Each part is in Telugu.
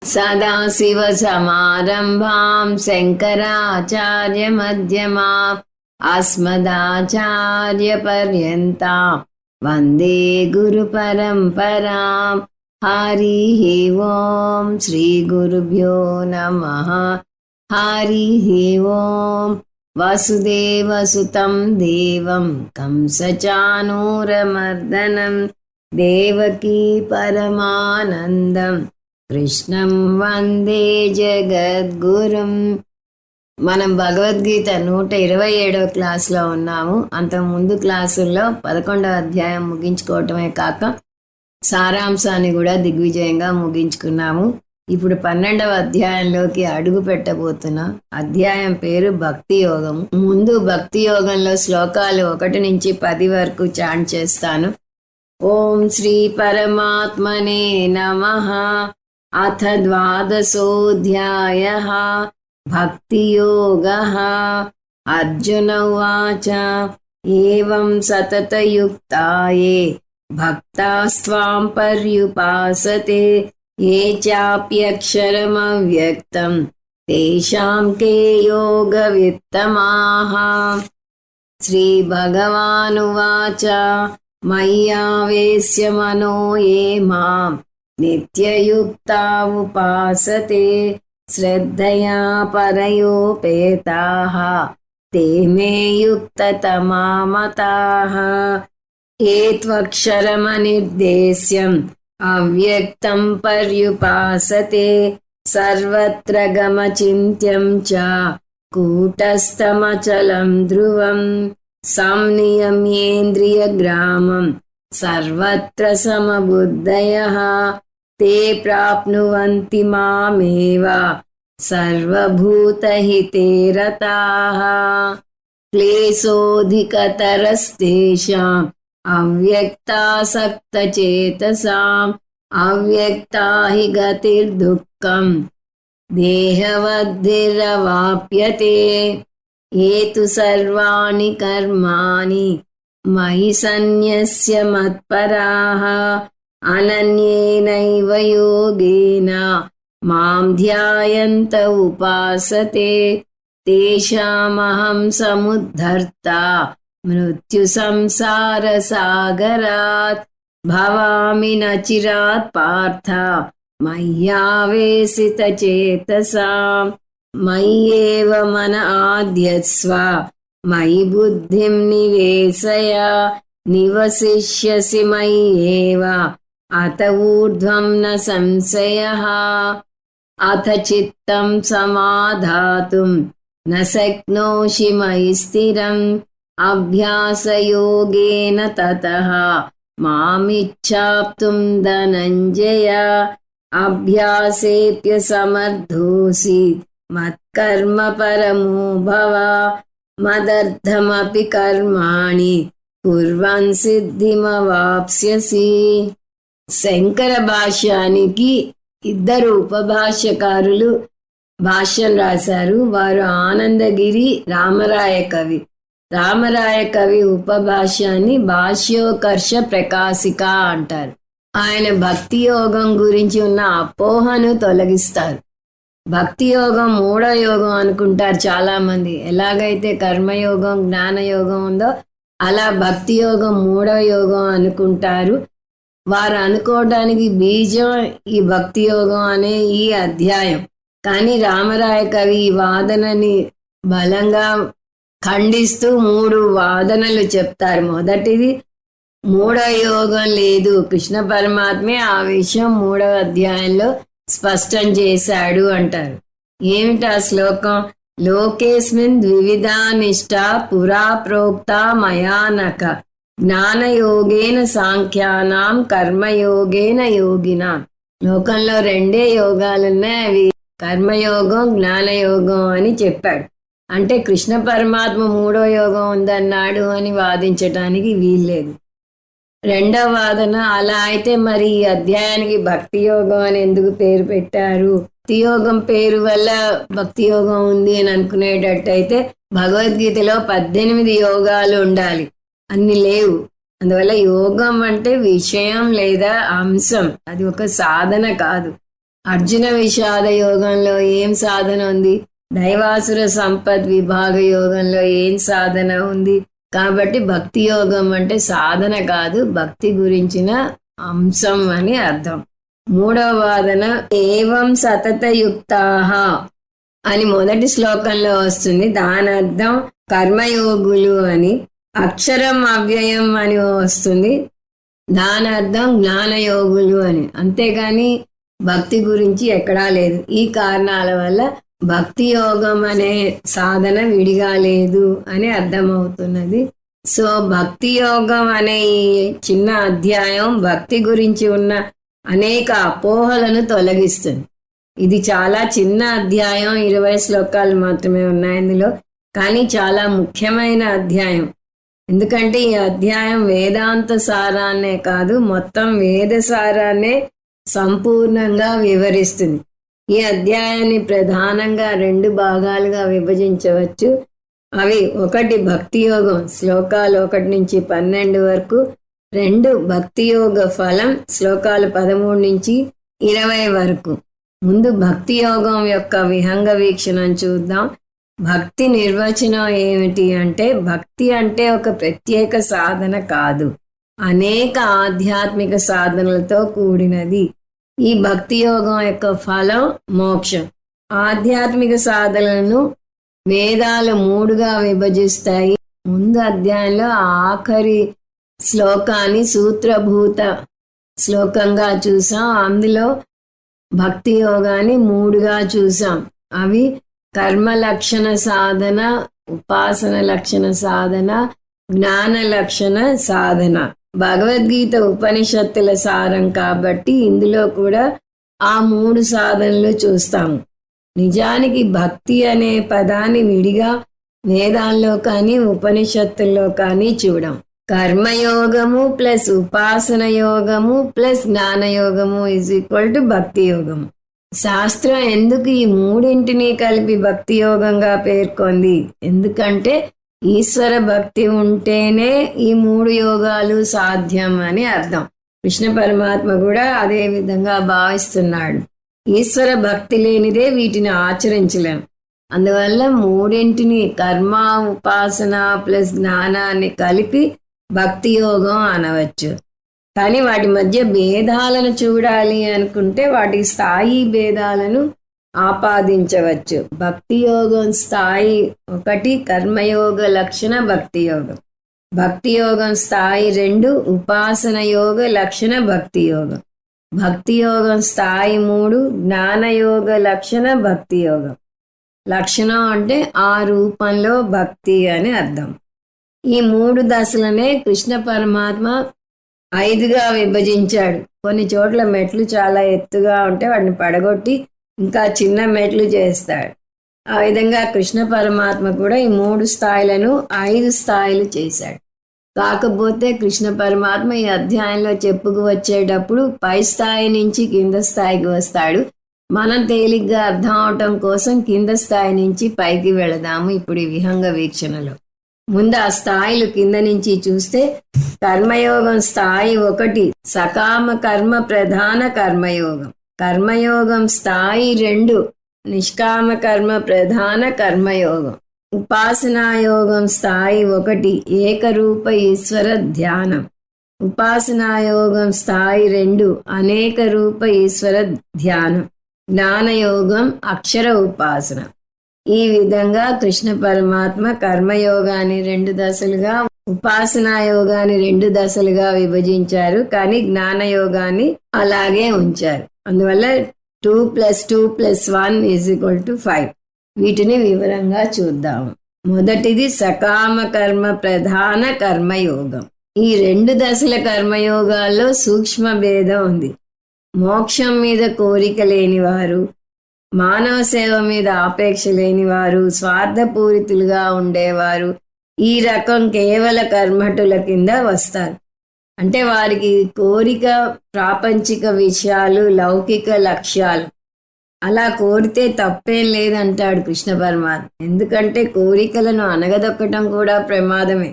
सदाशिवसमारम्भां शङ्कराचार्यमध्यमाम् अस्मदाचार्यपर्यन्तां वन्दे गुरुपरम्पराम्। हरिः ओं श्रीगुरुभ्यो नमः। हरिः ओं वसुदेवसुतं देवं कंसचाणूरमर्दनं देवकी परमानन्दं కృష్ణం వందే జగద్గురుం. మనం భగవద్గీత 127వ క్లాస్లో ఉన్నాము. అంతకుముందు క్లాసుల్లో 11వ అధ్యాయం ముగించుకోవటమే కాక సారాంశాన్ని కూడా దిగ్విజయంగా ముగించుకున్నాము. ఇప్పుడు 12వ అధ్యాయంలోకి అడుగు పెట్టబోతున్నాం. అధ్యాయం పేరు భక్తి యోగం. ముందు భక్తి యోగంలో శ్లోకాలు 1 నుంచి 10 వరకు చాంట్ చేస్తాను. ఓం శ్రీ పరమాత్మనే నమః. అథ ద్వాదశోऽధ్యాయः భక్తియోగः. అర్జున ఉవాచ ఏవం సతతయుక్తాయే భక్తాస్త్వాం పర్యుపాసతే ఏ చాప్యక్షరమవ్యక్తం తేషాం కే యోగవిత్తమాః. శ్రీ భగవానువాచ మయ్యావేశ్య మనో ఏ మాం నిత్యయుక్తా ఉపాసతే శ్రద్ధయా పరయోపేతాః తే మే యుక్తతమా మతాః. ఏ త్వక్షరమనిర్దేశ్యం అవ్యక్తం పర్యుపాసతే సర్వత్ర గమచింత్యం చ కూటస్థమచలం ధ్రువం సంనియమ్యేంద్రియగ్రామం సర్వత్ర సమబుద్ధయః తే ప్రాప్నువంతి మామేవ సర్వభూతహితే రతాః. క్లేశోऽధికతరస్తేషాం అవ్యక్తాసక్తచేతసాం అవ్యక్తా హి గతిర్దుఃఖం దేహవద్భిరవాప్యతే. ఏ తు సర్వాణి కర్మాణి మయి సన్యస్య మత్పరాః అనన్యేనైవ యోగేన మాం ధ్యాయంత ఉపాసతే తేషామహం సముద్ధర్తా మృత్యు సంసార సాగరాత్ భవామి నచిరాత్ పార్థ మయ్యావేశిత చేతసాం. మయ్యేవ మన ఆద్యస్వ మయి బుద్ధిం నివేశయ నివసిష్యసి మయ్యేవ అత ఊర్ధ్వం న సంశయః. అథ చిత్తం సమాధాతుం న శక్నోషి మయి స్థిరం అభ్యాసయోగేన తతః మామిచ్ఛాప్తుం ధనంజయ. అభ్యాసేప్యసమర్థోసి మత్కర్మ పరమో భవ మదర్థమపి కర్మాణి కుర్వన్ సిద్ధిమవాప్స్యసి. శంకర భాష్యానికి 2 ఉపభాష్యకారులు భాష్యం రాశారు. వారు ఆనందగిరి రామరాయ కవి. రామరాయ కవి ఉపభాష్యాన్ని భాష్యోకర్ష ప్రకాశిక అంటారు. ఆయన భక్తి యోగం గురించి ఉన్న అపోహను తొలగిస్తారు. భక్తి యోగం 3వ యోగం అనుకుంటారు చాలా మంది. ఎలాగైతే కర్మయోగం జ్ఞానయోగం ఉందో అలా భక్తి యోగం 3వ యోగం అనుకుంటారు. వారు అనుకోవడానికి బీజం ఈ భక్తి యోగం అనే ఈ అధ్యాయం. కానీ రామరాయ కవి ఈ వాదనని బలంగా ఖండిస్తూ 3 వాదనలు చెప్తారు. మొదటిది 3వ యోగం లేదు, కృష్ణ పరమాత్మే ఆ విషయం 3వ అధ్యాయంలో స్పష్టం చేశాడు అంటారు. ఏమిటి ఆ శ్లోకం? లోకేస్మిన్ ద్వివిధా నిష్టా పురా ప్రోక్త మయానక జ్ఞానయోగేన సాంఖ్యానాం కర్మయోగేన యోగినాం. లోకంలో 2 యోగాలున్నాయి, అవి కర్మయోగం జ్ఞానయోగం అని చెప్పాడు. అంటే కృష్ణ పరమాత్మ 3వ యోగం ఉందన్నాడు అని వాదించటానికి వీల్లేదు. 2వ వాదన, అలా అయితే మరి ఈ అధ్యాయానికి భక్తి యోగం అని ఎందుకు పేరు పెట్టారు? భక్తి యోగం పేరు వల్ల భక్తి యోగం ఉంది అని అనుకునేటట్టయితే భగవద్గీతలో 18 యోగాలు ఉండాలి, అన్ని లేవు. అందువల్ల యోగం అంటే విషయం లేదా అంశం, అది ఒక సాధన కాదు. అర్జున విషాద యోగంలో ఏం సాధన ఉంది, దైవాసుర సంపద్ విభాగ యోగంలో ఏం సాధన ఉంది. కాబట్టి భక్తి యోగం అంటే సాధన కాదు, భక్తి గురించిన అంశం అని అర్థం. మూడవ వాదన ఏవం సతతయుక్తాః అని మొదటి శ్లోకంలో వస్తుంది. దాని అర్థం కర్మయోగులు అని. అక్షరం అవ్యయం అని వస్తుంది, దాని అర్థం జ్ఞానయోగులు అని. అంతేగాని భక్తి గురించి ఎక్కడా లేదు. ఈ కారణాల వల్ల భక్తి యోగం అనే సాధన విడిగా లేదు అని అర్థమవుతున్నది. సో భక్తి యోగం అనే ఈ చిన్న అధ్యాయం భక్తి గురించి ఉన్న అనేక అపోహలను తొలగిస్తుంది. ఇది చాలా చిన్న అధ్యాయం, 20 శ్లోకాలు మాత్రమే ఉన్నాయి ఇందులో, కానీ చాలా ముఖ్యమైన అధ్యాయం. ఎందుకంటే ఈ అధ్యాయం వేదాంత సారాన్నే కాదు, మొత్తం వేద సారాన్నే సంపూర్ణంగా వివరిస్తుంది. ఈ అధ్యాయాన్ని ప్రధానంగా 2 భాగాలుగా విభజించవచ్చు. అవి 1 భక్తి యోగం శ్లోకాలు 1 నుంచి 12 వరకు, 2 భక్తి యోగ ఫలం శ్లోకాలు 13 నుంచి 20 వరకు. ముందు భక్తి యోగం యొక్క విహంగ వీక్షణం చూద్దాం. భక్తి నిర్వచనం ఏమిటి అంటే, భక్తి అంటే ఒక ప్రత్యేక సాధన కాదు, అనేక ఆధ్యాత్మిక సాధనలతో కూడినది. ఈ భక్తి యోగం యొక్క ఫలం మోక్షం. ఆధ్యాత్మిక సాధనలను వేదాలు 3గా విభజిస్తాయి. ముందు అధ్యాయంలో ఆఖరి శ్లోకాన్ని సూత్రభూత శ్లోకంగా చూసాం. అందులో భక్తి యోగాన్ని 3గా చూసాం. అవి కర్మ లక్షణ సాధన, ఉపాసన లక్షణ సాధన, జ్ఞాన లక్షణ సాధన. భగవద్గీత ఉపనిషత్తుల సారం కాబట్టి ఇందులో కూడా ఆ 3 సాధనలు చూస్తాము. నిజానికి భక్తి అనే పదాన్ని విడిగా వేదాల్లో కానీ ఉపనిషత్తుల్లో కానీ చూడం. కర్మయోగము ప్లస్ ఉపాసన యోగము ప్లస్ జ్ఞానయోగము = భక్తి యోగము. శాస్త్రం ఎందుకు ఈ 3ంటిని కలిపి భక్తి యోగంగా పేర్కొంది? ఎందుకంటే ఈశ్వర భక్తి ఉంటేనే ఈ 3 యోగాలు సాధ్యం అని అర్థం. కృష్ణ పరమాత్మ కూడా అదే విధంగా భావిస్తున్నాడు. ఈశ్వర భక్తి లేనిదే వీటిని ఆచరించలేం. అందువల్ల 3ంటిని కర్మ, ఉపాసన ప్లస్ జ్ఞానాన్ని కలిపి భక్తి యోగం అనవచ్చు. కానీ వాటి మధ్య భేదాలను చూడాలి అనుకుంటే వాటి స్థాయి భేదాలను ఆపాదించవచ్చు. భక్తి యోగం స్థాయి 1 కర్మయోగ లక్షణ భక్తి యోగం, భక్తి యోగం స్థాయి 2 ఉపాసన యోగ లక్షణ భక్తి యోగం, భక్తి యోగం స్థాయి 3 జ్ఞానయోగ లక్షణ భక్తి యోగం. లక్షణం అంటే ఆ రూపంలో భక్తి అని అర్థం. ఈ 3 దశలనే కృష్ణ పరమాత్మ 5గా విభజించాడు. కొన్ని చోట్ల మెట్లు చాలా ఎత్తుగా ఉంటే వాటిని పడగొట్టి ఇంకా చిన్న మెట్లు చేస్తాడు. ఆ విధంగా కృష్ణ పరమాత్మ కూడా ఈ 3 స్థాయిలను 5 స్థాయిలు చేశాడు. కాకపోతే కృష్ణ పరమాత్మ ఈ అధ్యాయంలో చెప్పుకు వచ్చేటప్పుడు పై స్థాయి నుంచి కింద స్థాయికి వస్తాడు. మనం తేలిగ్గా అర్థం అవటం కోసం కింద స్థాయి నుంచి పైకి వెళదాము ఇప్పుడు ఈ విహంగ వీక్షణలో. ముందు ఆ స్థాయిలు కింద నుంచి చూస్తే, కర్మయోగం స్థాయి 1 సకామ కర్మ ప్రధాన కర్మయోగం, కర్మయోగం స్థాయి 2 నిష్కామ కర్మ ప్రధాన కర్మయోగం, ఉపాసనాయోగం స్థాయి 1 ఏకరూప ఈశ్వర ధ్యానం, ఉపాసనాయోగం స్థాయి 2 అనేక రూప ఈశ్వర ధ్యానం, జ్ఞానయోగం అక్షర ఉపాసన. ఈ విధంగా కృష్ణ పరమాత్మ కర్మయోగాన్ని 2 దశలుగా, ఉపాసనాయోగాన్ని 2 దశలుగా విభజించారు. కానీ జ్ఞానయోగాన్ని అలాగే ఉంచారు. అందువల్ల 2 + 2 + 1 = 5. వీటిని వివరంగా చూద్దాము. మొదటిది సకామ కర్మ ప్రధాన కర్మయోగం. ఈ 2 దశల కర్మయోగాల్లో సూక్ష్మ భేదం ఉంది. మోక్షం మీద కోరిక లేనివారు, మానవ సేవ మీద ఆపేక్ష లేనివారు, స్వార్థపూరితులుగా ఉండేవారు ఈ రకం కేవల కర్మఠుల కింద వస్తారు. అంటే వారికి కోరిక ప్రాపంచిక విషయాలు, లౌకిక లక్ష్యాలు. అలా కోరితే తప్పేం లేదంటాడు కృష్ణ పరమాత్మ. ఎందుకంటే కోరికలను అణగదొక్కటం కూడా ప్రమాదమే.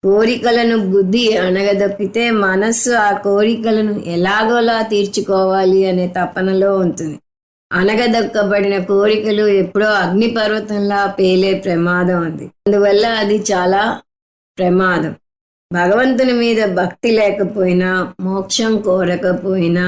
కోరికలను బుద్ధి అణగదొక్కితే మనస్సు ఆ కోరికలను ఎలాగోలా తీర్చుకోవాలి అనే తపనలో ఉంటుంది. అనగదొక్కబడిన కోరికలు ఎప్పుడో అగ్నిపర్వతంలా పేలే ప్రమాదం ఉంది. అందువల్ల అది చాలా ప్రమాదం. భగవంతుని మీద భక్తి లేకపోయినా, మోక్షం కోరకపోయినా,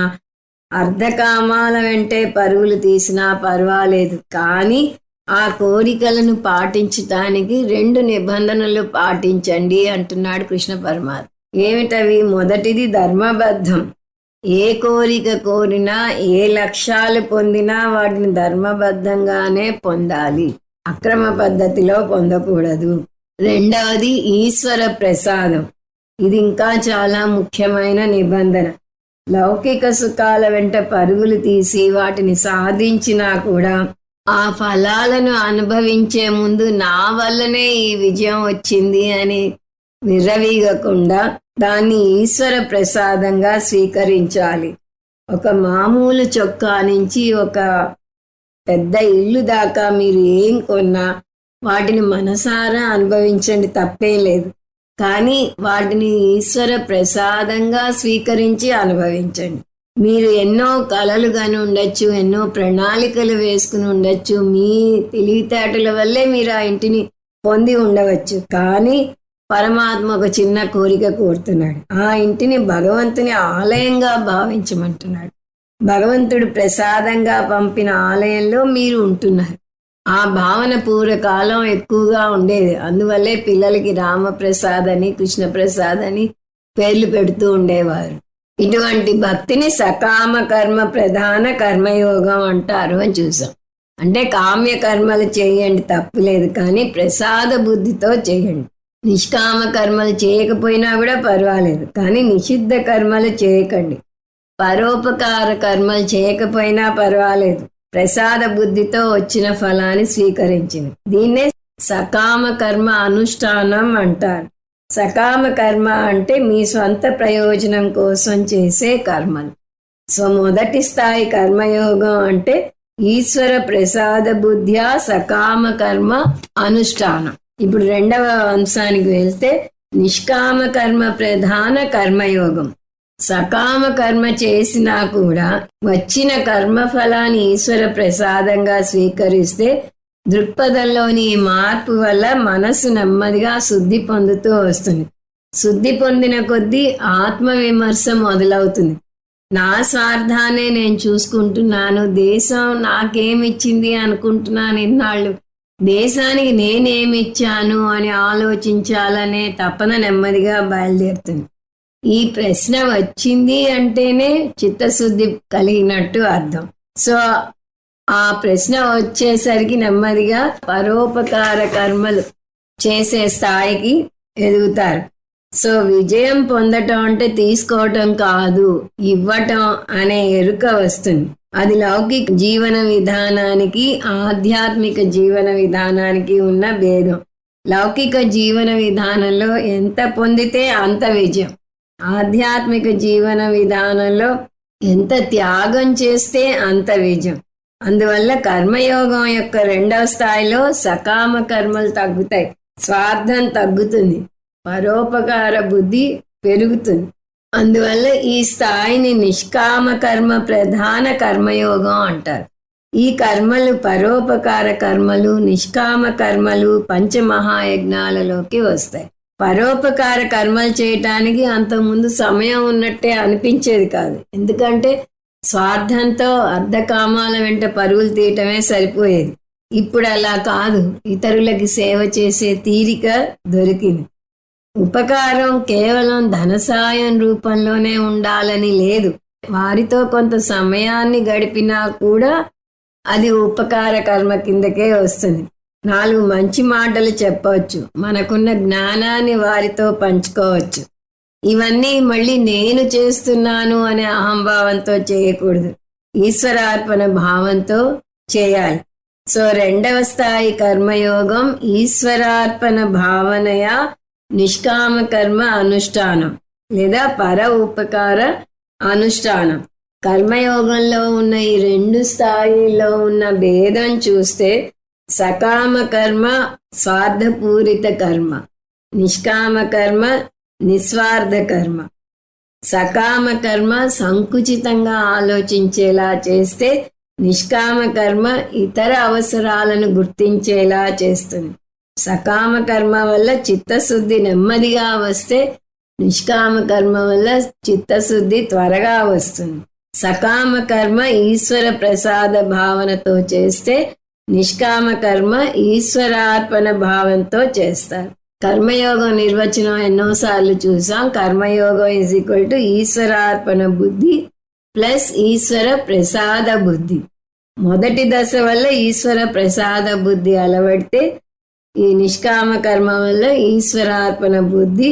అర్ధకామాల వెంటే పరుగులు తీసినా పర్వాలేదు, కానీ ఆ కోరికలను పాటించటానికి 2 నిబంధనలు పాటించండి అంటున్నాడు కృష్ణ పరమాత్మ. ఏమిటవి? మొదటిది ధర్మబద్ధం. ఏ కోరిక కోరినా, ఏ లక్ష్యాలు పొందినా వాటిని ధర్మబద్ధంగానే పొందాలి, అక్రమ పద్ధతిలో పొందకూడదు. రెండవది ఈశ్వర ప్రసాదం. ఇది ఇంకా చాలా ముఖ్యమైన నిబంధన. లౌకిక సుఖాల వెంట పరుగులు తీసి వాటిని సాధించినా కూడా ఆ ఫలాలను అనుభవించే ముందు నా వల్లనే ఈ విజయం వచ్చింది అని విర్రవీగకుండా దాన్ని ఈశ్వర ప్రసాదంగా స్వీకరించాలి. ఒక మామూలు చొక్కా నుంచి ఒక పెద్ద ఇల్లు దాకా మీరు ఏం కొన్నా వాటిని మనసారా అనుభవించండి, తప్పేం లేదు. కానీ వాటిని ఈశ్వర ప్రసాదంగా స్వీకరించి అనుభవించండి. మీరు ఎన్నో కలలు కాని ఉండొచ్చు, ఎన్నో ప్రణాళికలు వేసుకుని ఉండొచ్చు, మీ తెలివితేటల వల్లే మీరు ఆ ఇంటిని పొంది ఉండవచ్చు. కానీ పరమాత్మ ఒక చిన్న కోరిక కోరుతున్నాడు. ఆ ఇంటిని భగవంతుని ఆలయంగా భావించమంటున్నాడు. భగవంతుడు ప్రసాదంగా పంపిన ఆలయంలో మీరు ఉంటున్నారు. ఆ భావన పూర్వకాలం ఎక్కువగా ఉండేది. అందువల్లే పిల్లలకి రామప్రసాద్ అని, కృష్ణప్రసాద్ అని పేర్లు పెడుతూ ఉండేవారు. ఇటువంటి భక్తిని సకామ కర్మ ప్రధాన కర్మయోగం అంటారు అని చూసాం. అంటే కామ్య కర్మలు చేయండి, తప్పులేదు, కానీ ప్రసాద బుద్ధితో చేయండి. నిష్కామ కర్మలు చేయకపోయినా కూడా పర్వాలేదు, కానీ నిషిద్ధ కర్మలు చేయకండి. పరోపకార కర్మలు చేయకపోయినా పర్వాలేదు, ప్రసాద బుద్ధితో వచ్చిన ఫలాన్ని స్వీకరించింది. దీన్నే సకామ కర్మ అనుష్ఠానం అంటారు. సకామ కర్మ అంటే మీ స్వంత ప్రయోజనం కోసం చేసే కర్మలు. సో మొదటి స్థాయి కర్మయోగం అంటే ఈశ్వర ప్రసాద బుద్ధ్యా సకామ కర్మ అనుష్ఠానం. ఇప్పుడు రెండవ అంశానికి వెళ్తే నిష్కామ కర్మ ప్రధాన కర్మయోగం. సకామ కర్మ చేసినా కూడా వచ్చిన కర్మఫలాన్ని ఈశ్వర ప్రసాదంగా స్వీకరిస్తే దృక్పథంలోని మార్పు వల్ల మనసు నెమ్మదిగా శుద్ధి పొందుతూ వస్తుంది. శుద్ధి పొందిన కొద్దీ ఆత్మవిమర్శ మొదలవుతుంది. నా స్వార్థాన్ని నేను చూసుకుంటున్నాను, దేశం నాకేమిచ్చింది అనుకుంటున్నాను, ఇన్నాళ్ళు దేశానికి నేనేమిచ్చాను అని ఆలోచించాలనే తపన నెమ్మదిగా బయలుదేరుతుంది. ఈ ప్రశ్న వచ్చింది అంటేనే చిత్తశుద్ధి కలిగినట్టు అర్థం. సో ఆ ప్రశ్న వచ్చేసరికి నెమ్మదిగా పరోపకార కర్మలు చేసే స్థాయికి ఎదుగుతారు. సో విజయం పొందటం అంటే తీసుకోవటం కాదు, ఇవ్వటం అనే ఎరుక వస్తుంది. అది లౌకిక జీవన విధానానికి ఆధ్యాత్మిక జీవన విధానానికి ఉన్న భేదం. లౌకిక జీవన విధానంలో ఎంత పొందితే అంత విజయం. ఆధ్యాత్మిక జీవన విధానంలో ఎంత త్యాగం చేస్తే అంత విజయం. అందువల్ల కర్మయోగం యొక్క రెండవ స్థాయిలో సకామ కర్మలు తగ్గుతాయి, స్వార్థం తగ్గుతుంది, పరోపకార బుద్ధి పెరుగుతుంది. అందువల్ల ఈ స్థాయిని నిష్కామ కర్మ ప్రధాన కర్మయోగం అంటారు. ఈ కర్మలు పరోపకార కర్మలు, నిష్కామ కర్మలు పంచమహాయజ్ఞాలలోకి వస్తాయి. పరోపకార కర్మలు చేయటానికి అంతకుముందు సమయం ఉన్నట్టే అనిపించేది కాదు. ఎందుకంటే స్వార్థంతో అర్ధకామాల వెంట పరుగులు తీయటమే సరిపోయేది. ఇప్పుడు అలా కాదు, ఇతరులకి సేవ చేసే తీరిక దొరికింది. ఉపకారం కేవలం ధన సాయం రూపంలోనే ఉండాలని లేదు. వారితో కొంత సమయాన్ని గడిపినా కూడా అది ఉపకార కర్మ కిందకే వస్తుంది. 4 మంచి మాటలు చెప్పవచ్చు, మనకున్న జ్ఞానాన్ని వారితో పంచుకోవచ్చు. ఇవన్నీ మళ్ళీ నేను చేస్తున్నాను అనే అహంభావంతో చేయకూడదు, ఈశ్వరార్పణ భావంతో చేయాలి. సో రెండవ స్థాయి కర్మయోగం ఈశ్వరార్పణ భావనయ నిష్కామ కర్మ అనుష్ఠానం లేదా పర ఉపకార అనుష్ఠానం. కర్మయోగంలో ఉన్న ఈ 2 స్థాయిల్లో ఉన్న భేదం చూస్తే సకామ కర్మ స్వార్థపూరిత కర్మ, నిష్కామ కర్మ నిస్వార్థ కర్మ. సకామ కర్మ సంకుచితంగా ఆలోచించేలా చేస్తే నిష్కామ కర్మ ఇతర అవసరాలను గుర్తించేలా చేస్తుంది. సకామ కర్మ వల్ల చిత్తశుద్ధి నెమ్మదిగా వస్తే నిష్కామ కర్మ వల్ల చిత్తశుద్ధి త్వరగా వస్తుంది. సకామ కర్మ ఈశ్వర ప్రసాద భావనతో చేస్తే నిష్కామ కర్మ ఈశ్వరార్పణ భావంతో చేస్తారు. కర్మయోగం నిర్వచనం ఎన్నోసార్లు చూసాం. కర్మయోగం = ఈశ్వరార్పణ బుద్ధి ప్లస్ ఈశ్వర ప్రసాద బుద్ధి. మొదటి దశ వల్ల ఈశ్వర ప్రసాద బుద్ధి అలవడితే ఈ నిష్కామ కర్మ వల్ల ఈశ్వరార్పణ బుద్ధి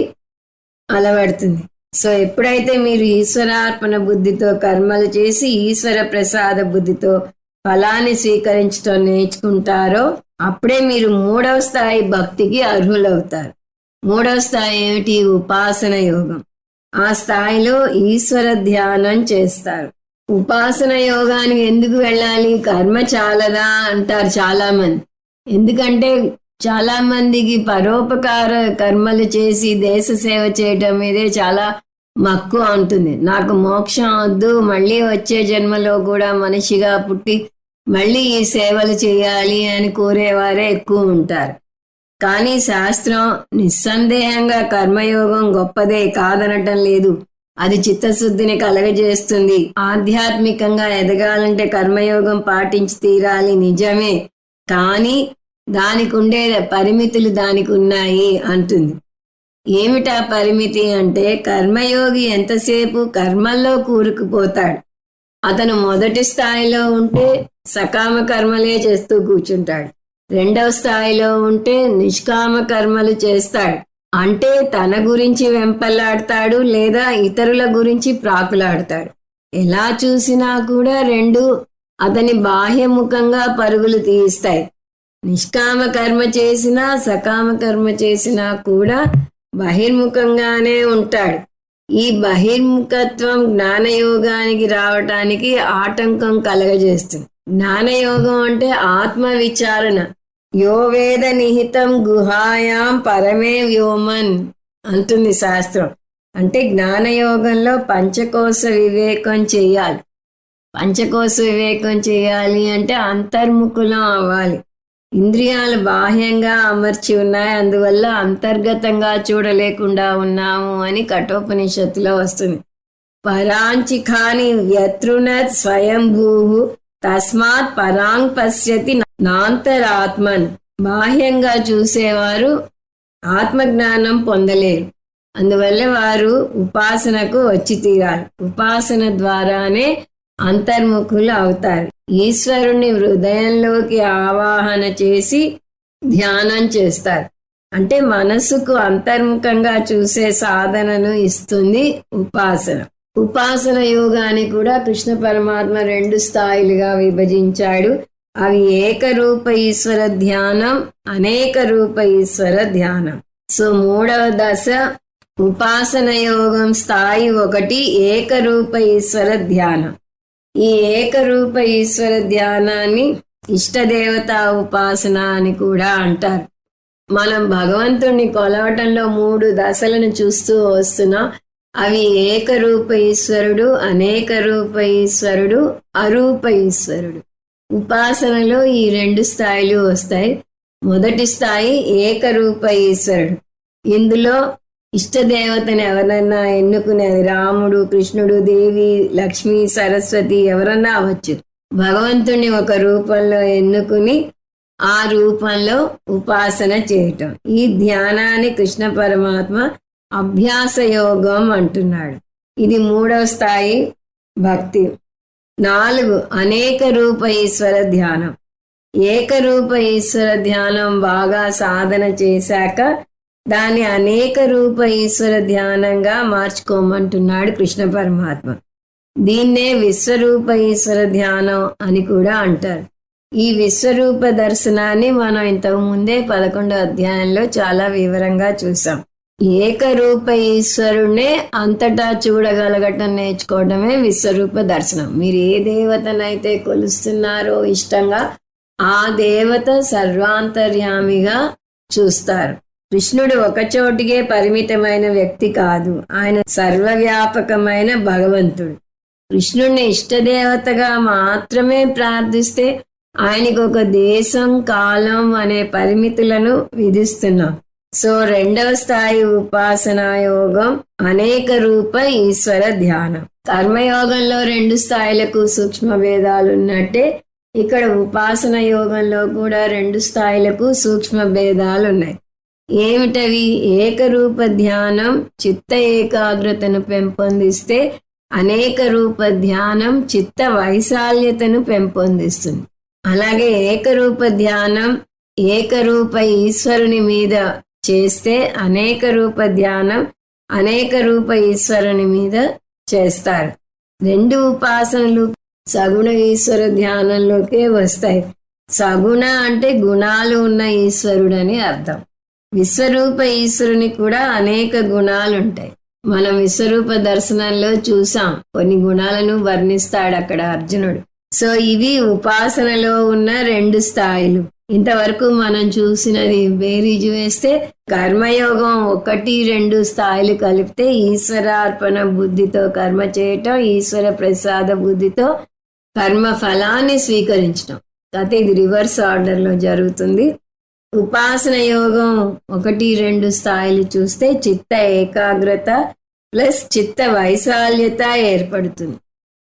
అలవడుతుంది. సో ఎప్పుడైతే మీరు ఈశ్వరార్పణ బుద్ధితో కర్మలు చేసి ఈశ్వర ప్రసాద బుద్ధితో ఫలాన్ని స్వీకరించడం నేర్చుకుంటారో అప్పుడే మీరు 3వ స్థాయి భక్తికి అర్హులవుతారు. 3వ స్థాయి ఏమిటి? ఉపాసన యోగం. ఆ స్థాయిలో ఈశ్వర ధ్యానం చేస్తారు. ఉపాసన యోగానికి ఎందుకు వెళ్ళాలి? కర్మ చాలదా అంటారు చాలా మంది. ఎందుకంటే చాలా మందికి పరోపకార కర్మలు చేసి దేశ సేవ చేయటం మీదే చాలా మక్కువ ఉంటుంది. నాకు మోక్షం వద్దు, మళ్ళీ వచ్చే జన్మలో కూడా మనిషిగా పుట్టి మళ్ళీ ఈ సేవలు చేయాలి అని కోరేవారే ఎక్కువ ఉంటారు. కానీ శాస్త్రం నిస్సందేహంగా కర్మయోగం గొప్పదే కాదనటం లేదు. అది చిత్తశుద్ధిని కలగజేస్తుంది. ఆధ్యాత్మికంగా ఎదగాలంటే కర్మయోగం పాటించి తీరాలి, నిజమే. కానీ దానికి ఉండే పరిమితులు దానికి ఉన్నాయి అంటుంది. ఏమిటా పరిమితి అంటే కర్మయోగి ఎంతసేపు కర్మల్లో కూరుకుపోతాడు. అతను మొదటి స్థాయిలో ఉంటే సకామ కర్మలే చేస్తూ కూర్చుంటాడు. 2వ స్థాయిలో ఉంటే నిష్కామ కర్మలు చేస్తాడు. అంటే తన గురించి వెంపలాడతాడు లేదా ఇతరుల గురించి ప్రాకులాడతాడు. ఎలా చూసినా కూడా 2 అతని బాహ్యముఖంగా పరుగులు తీయిస్తాయి. నిష్కామ కర్మ చేసినా సకామ కర్మ చేసినా కూడా బహిర్ముఖంగానే ఉంటాడు. ఈ బహిర్ముఖత్వం జ్ఞానయోగానికి రావటానికి ఆటంకం కలగజేస్తుంది. జ్ఞానయోగం అంటే ఆత్మ విచారణ. యో వేద నిహితం గుహాయాం పరమే వ్యోమన్ అంటుంది శాస్త్రం. అంటే జ్ఞానయోగంలో పంచకోశ వివేకం చేయాలి. పంచకోశ వివేకం చేయాలి అంటే అంతర్ముఖులం అవ్వాలి. ఇంద్రియాలు బాహ్యంగా అమర్చి ఉన్నాయి, అందువల్ల అంతర్గతంగా చూడలేకుండా ఉన్నాము అని కఠోపనిషత్తులో వస్తుంది. పరాంచిఖాని వ్యతృణత్ స్వయంభూ తస్మాత్ పరాంగ్ పశ్యతి నాంతరాత్మన్. బాహ్యంగా చూసేవారు ఆత్మజ్ఞానం పొందలేరు. అందువల్ల వారు ఉపాసనకు వచ్చి తీరాలి. ఉపాసన ద్వారానే అంతర్ముఖులు అవుతారు. ఈశ్వరుణ్ణి హృదయంలోకి ఆవాహన చేసి ధ్యానం చేస్తారు. అంటే మనసుకు అంతర్ముఖంగా చూసే సాధనను ఇస్తుంది ఉపాసన. ఉపాసన యోగాన్ని కూడా కృష్ణ పరమాత్మ 2 స్థాయిలుగా విభజించాడు. అవి ఏకరూప ఈశ్వర ధ్యానం, అనేక రూప ఈశ్వర ధ్యానం. సో 3వ దశ ఉపాసన యోగం స్థాయి 1 ఏకరూప ఈశ్వర ధ్యానం. ఈ ఏకరూప ఈశ్వర ధ్యానాన్ని ఇష్టదేవతా ఉపాసన అని కూడా అంటారు. మనం భగవంతుణ్ణి కొలవటంలో 3 దశలను చూస్తూ వస్తున్నాం. అవి ఏకరూప ఈశ్వరుడు, అనేక రూప ఈశ్వరుడు, అరూప ఈశ్వరుడు. ఉపాసనలో ఈ 2 స్థాయిలు వస్తాయి. మొదటి స్థాయి ఏకరూప ఈశ్వరుడు. ఇందులో ఇష్టదేవతని ఎవరన్నా ఎన్నుకునేది రాముడు, కృష్ణుడు, దేవి, లక్ష్మి, సరస్వతి ఎవరన్నా అవ్వచ్చు. భగవంతుని ఒక రూపంలో ఎన్నుకుని ఆ రూపంలో ఉపాసన చేయటం. ఈ ధ్యానాన్ని కృష్ణ పరమాత్మ అభ్యాస యోగం అంటున్నాడు. ఇది 3వ స్థాయి భక్తి. 4 అనేక రూప ఈశ్వర ధ్యానం. ఏకరూప ఈశ్వర ధ్యానం బాగా సాధన చేశాక దాన్ని అనేక రూప ఈశ్వర ధ్యానంగా మార్చుకోమంటున్నాడు కృష్ణ పరమాత్మ. దీన్నే విశ్వరూప ఈశ్వర ధ్యానం అని కూడా అంటారు. ఈ విశ్వరూప దర్శనాన్ని మనం ఇంతకు ముందే 11వ అధ్యాయంలో చాలా వివరంగా చూసాం. ఏకరూప ఈశ్వరుణ్ణే అంతటా చూడగలగటం నేర్చుకోవడమే విశ్వరూప దర్శనం. మీరు ఏ దేవతనైతే కొలుస్తున్నారో ఇష్టంగా ఆ దేవత సర్వాంతర్యామిగా చూస్తారు. కృష్ణుడు ఒకచోటికే పరిమితమైన వ్యక్తి కాదు, ఆయన సర్వవ్యాపకమైన భగవంతుడు. కృష్ణుణ్ణి ఇష్టదేవతగా మాత్రమే ప్రార్థిస్తే ఆయనకు ఒక దేశం కాలం అనే పరిమితులను విధిస్తున్నాం. సో రెండవ స్థాయి ఉపాసనా యోగం అనేక రూప ఈశ్వర ధ్యానం. కర్మయోగంలో 2 స్థాయిలకు సూక్ష్మ భేదాలు ఉన్నట్టే ఇక్కడ ఉపాసన యోగంలో కూడా 2 స్థాయిలకు సూక్ష్మ భేదాలు ఉన్నాయి. ఏమిటవి? ఏకరూప ధ్యానం చిత్త ఏకాగ్రతను పెంపొందిస్తే అనేక రూప ధ్యానం చిత్త వైశాల్యతను పెంపొందిస్తుంది. అలాగే ఏకరూప ధ్యానం ఏకరూప ఈశ్వరుని మీద చేస్తే అనేక రూప ధ్యానం అనేక రూప ఈశ్వరుని మీద చేస్తారు. 2 ఉపాసనలు సగుణ ఈశ్వర ధ్యానంలోకే వస్తాయి. సగుణ అంటే గుణాలు ఉన్న ఈశ్వరుడని అర్థం. విశ్వరూప ఈశ్వరుని కూడా అనేక గుణాలు ఉంటాయి. మనం విశ్వరూప దర్శనంలో చూసాం, కొన్ని గుణాలను వర్ణిస్తాడు అక్కడ అర్జునుడు. సో ఇవి ఉపాసనలో ఉన్న 2 స్థాయిలు. ఇంతవరకు మనం చూసినది బేరీజు వేస్తే కర్మయోగం 1, 2 స్థాయిలు కలిపితే ఈశ్వరార్పణ బుద్ధితో కర్మ చేయటం, ఈశ్వర ప్రసాద బుద్ధితో కర్మ ఫలాన్ని స్వీకరించడం. అయితే ఇది రివర్స్ ఆర్డర్లో జరుగుతుంది. ఉపాసన యోగం 1, 2 స్థాయిలు చూస్తే చిత్త ఏకాగ్రత ప్లస్ చిత్త వైశాల్యత ఏర్పడుతుంది.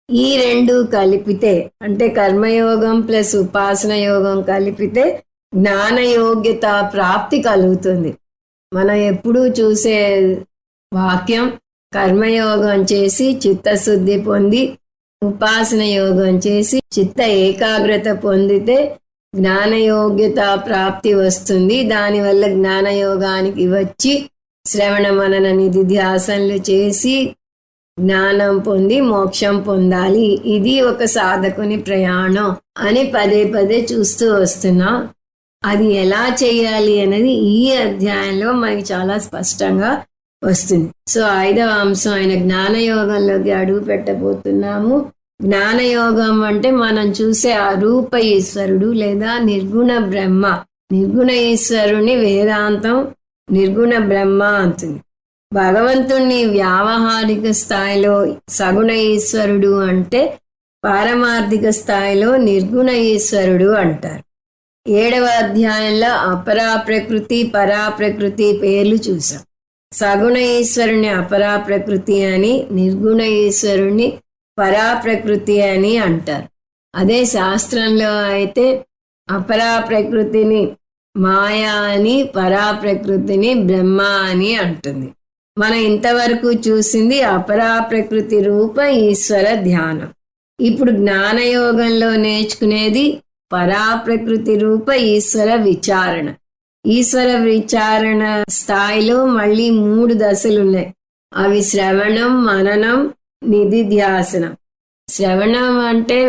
ఈ 2 కలిపితే అంటే కర్మయోగం ప్లస్ ఉపాసన యోగం కలిపితే జ్ఞాన యోగ్యత ప్రాప్తి కలుగుతుంది. మనం ఎప్పుడూ చూసే వాక్యం కర్మయోగం చేసి చిత్తశుద్ధి పొంది ఉపాసన యోగం చేసి చిత్త ఏకాగ్రత పొందితే జ్ఞానయోగ్యత ప్రాప్తి వస్తుంది. దానివల్ల జ్ఞానయోగానికి వచ్చి శ్రవణ మనన నిధిధ్యాసనలు చేసి జ్ఞానం పొంది మోక్షం పొందాలి. ఇది ఒక సాధకుని ప్రయాణం అని పదే పదే చూస్తూ వస్తున్నాం. అది ఎలా చేయాలి అనేది ఈ అధ్యాయంలో మనకి చాలా స్పష్టంగా వస్తుంది. సో 5వ అంశం అయిన జ్ఞానయోగంలోకి అడుగు పెట్టబోతున్నాము. జ్ఞానయోగం అంటే మనం చూసే అరూప ఈశ్వరుడు లేదా నిర్గుణ బ్రహ్మ. నిర్గుణ ఈశ్వరుని వేదాంతం నిర్గుణ బ్రహ్మ అంటుంది. భగవంతుణ్ణి వ్యావహారిక స్థాయిలో సగుణ ఈశ్వరుడు అంటే పారమార్థిక స్థాయిలో నిర్గుణ ఈశ్వరుడు అంటారు. 7వ అధ్యాయంలో అపరాప్రకృతి పరాప్రకృతి పేర్లు చూసాం. సగుణ ఈశ్వరుని అపరాప్రకృతి అని, నిర్గుణ ఈశ్వరుని పరాప్రకృతి అని అంటారు. అదే శాస్త్రంలో అయితే అపరాప్రకృతిని మాయా అని, పరాప్రకృతిని బ్రహ్మ అని అంటుంది. మనం ఇంతవరకు చూసింది అపరాప్రకృతి రూప ఈశ్వర ధ్యానం. ఇప్పుడు జ్ఞానయోగంలో నేర్చుకునేది పరాప్రకృతి రూప ఈశ్వర విచారణ. ఈశ్వర విచారణ స్థాయిలో మళ్ళీ 3 దశలు ఉన్నాయి. అవి శ్రవణం, మననం, నిధిధ్యాసనం. శ్రవణం అంటే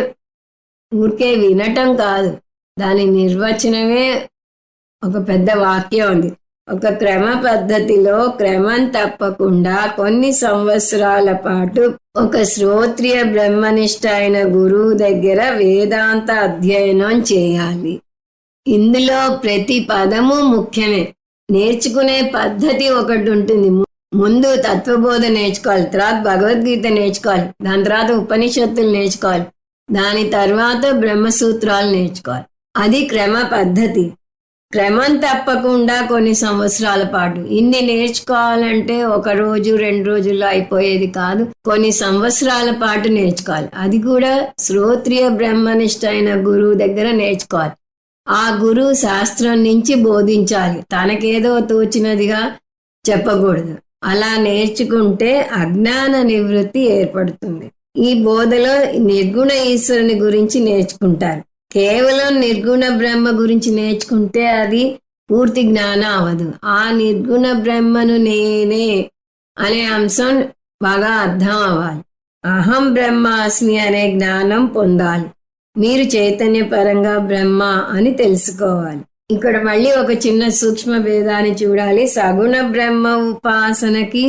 ఊరికే వినటం కాదు, దాని నిర్వచనమే ఒక పెద్ద వాక్యం ఉంది. ఒక క్రమ పద్ధతిలో క్రమం తప్పకుండా కొన్ని సంవత్సరాల పాటు ఒక శ్రోత్రియ బ్రహ్మనిష్ట అయిన గురువు దగ్గర వేదాంత అధ్యయనం చేయాలి. ఇందులో ప్రతి పదము ముఖ్యమే. నేర్చుకునే పద్ధతి ఒకటి ఉంటుంది. ముందు తత్వబోధ నేర్చుకోవాలి, తర్వాత భగవద్గీత నేర్చుకోవాలి, దాని తర్వాత ఉపనిషత్తులు నేర్చుకోవాలి, దాని తర్వాత బ్రహ్మసూత్రాలు నేర్చుకోవాలి. అది క్రమ పద్ధతి. క్రమం తప్పకుండా కొన్ని సంవత్సరాల పాటు ఇన్ని నేర్చుకోవాలంటే 1 రోజు 2 రోజుల్లో అయిపోయేది కాదు. కొన్ని సంవత్సరాల పాటు నేర్చుకోవాలి. అది కూడా శ్రోత్రియ బ్రహ్మనిష్ట అయిన గురువు దగ్గర నేర్చుకోవాలి. ఆ గురువు శాస్త్రం నుంచి బోధించాలి, తనకేదో తోచినదిగా చెప్పకూడదు. అలా నేర్చుకుంటే అజ్ఞాన నివృత్తి ఏర్పడుతుంది. ఈ బోధలో నిర్గుణ ఈశ్వరుని గురించి నేర్చుకుంటారు. కేవలం నిర్గుణ బ్రహ్మ గురించి నేర్చుకుంటే అది పూర్తి జ్ఞానం అవదు. ఆ నిర్గుణ బ్రహ్మను నేనే అనే అంశం బాగా అర్థం అవ్వాలి. అహం బ్రహ్మాస్మి అనే జ్ఞానం పొందాలి. మీరు చైతన్యపరంగా బ్రహ్మ అని తెలుసుకోవాలి. ఇక్కడ మళ్ళీ ఒక చిన్న సూక్ష్మ భేదాన్ని చూడాలి. సగుణ బ్రహ్మ ఉపాసనకి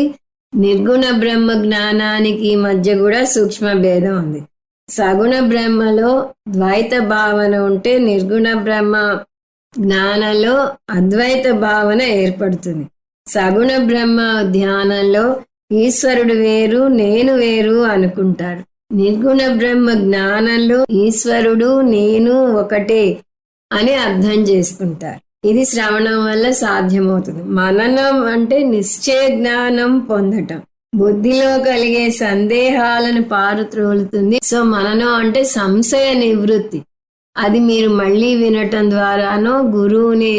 నిర్గుణ బ్రహ్మ జ్ఞానానికి మధ్య కూడా సూక్ష్మ భేదం ఉంది. సగుణ బ్రహ్మలో ద్వైత భావన ఉంటే నిర్గుణ బ్రహ్మ జ్ఞానంలో అద్వైత భావన ఏర్పడుతుంది. సగుణ బ్రహ్మ ధ్యానంలో ఈశ్వరుడు వేరు, నేను వేరు అనుకుంటారు. నిర్గుణ బ్రహ్మ జ్ఞానంలో ఈశ్వరుడు నేను ఒకటే అని అర్థం చేసుకుంటారు. ఇది శ్రవణం వల్ల సాధ్యమవుతుంది. మననం అంటే నిశ్చయ జ్ఞానం పొందటం, బుద్ధిలో కలిగే సందేహాలను పారత్రోలుతుంది. సో మననం అంటే సంశయ నివృత్తి. అది మీరు మళ్ళీ వినటం ద్వారానో, గురువుని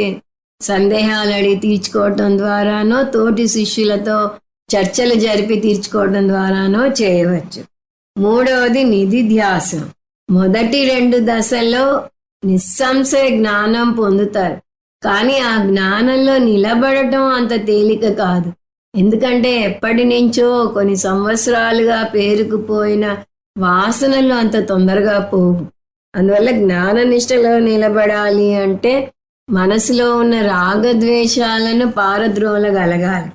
సందేహాలు అడిగి తీర్చుకోవటం ద్వారానో, తోటి శిష్యులతో చర్చలు జరిపి తీర్చుకోవటం ద్వారానో చేయవచ్చు. మూడవది నిధిధ్యాసనం. మొదటి 2 దశల్లో నిస్సంశయ జ్ఞానం పొందుతారు. కానీ ఆ జ్ఞానంలో నిలబడటం అంత తేలిక కాదు. ఎందుకంటే ఎప్పటి నుంచో కొన్ని సంవత్సరాలుగా పేరుకుపోయిన వాసనలు అంత తొందరగా పోవు. అందువల్ల జ్ఞాన నిష్టలో నిలబడాలి అంటే మనసులో ఉన్న రాగద్వేషాలను పారద్రోలగలగాలి.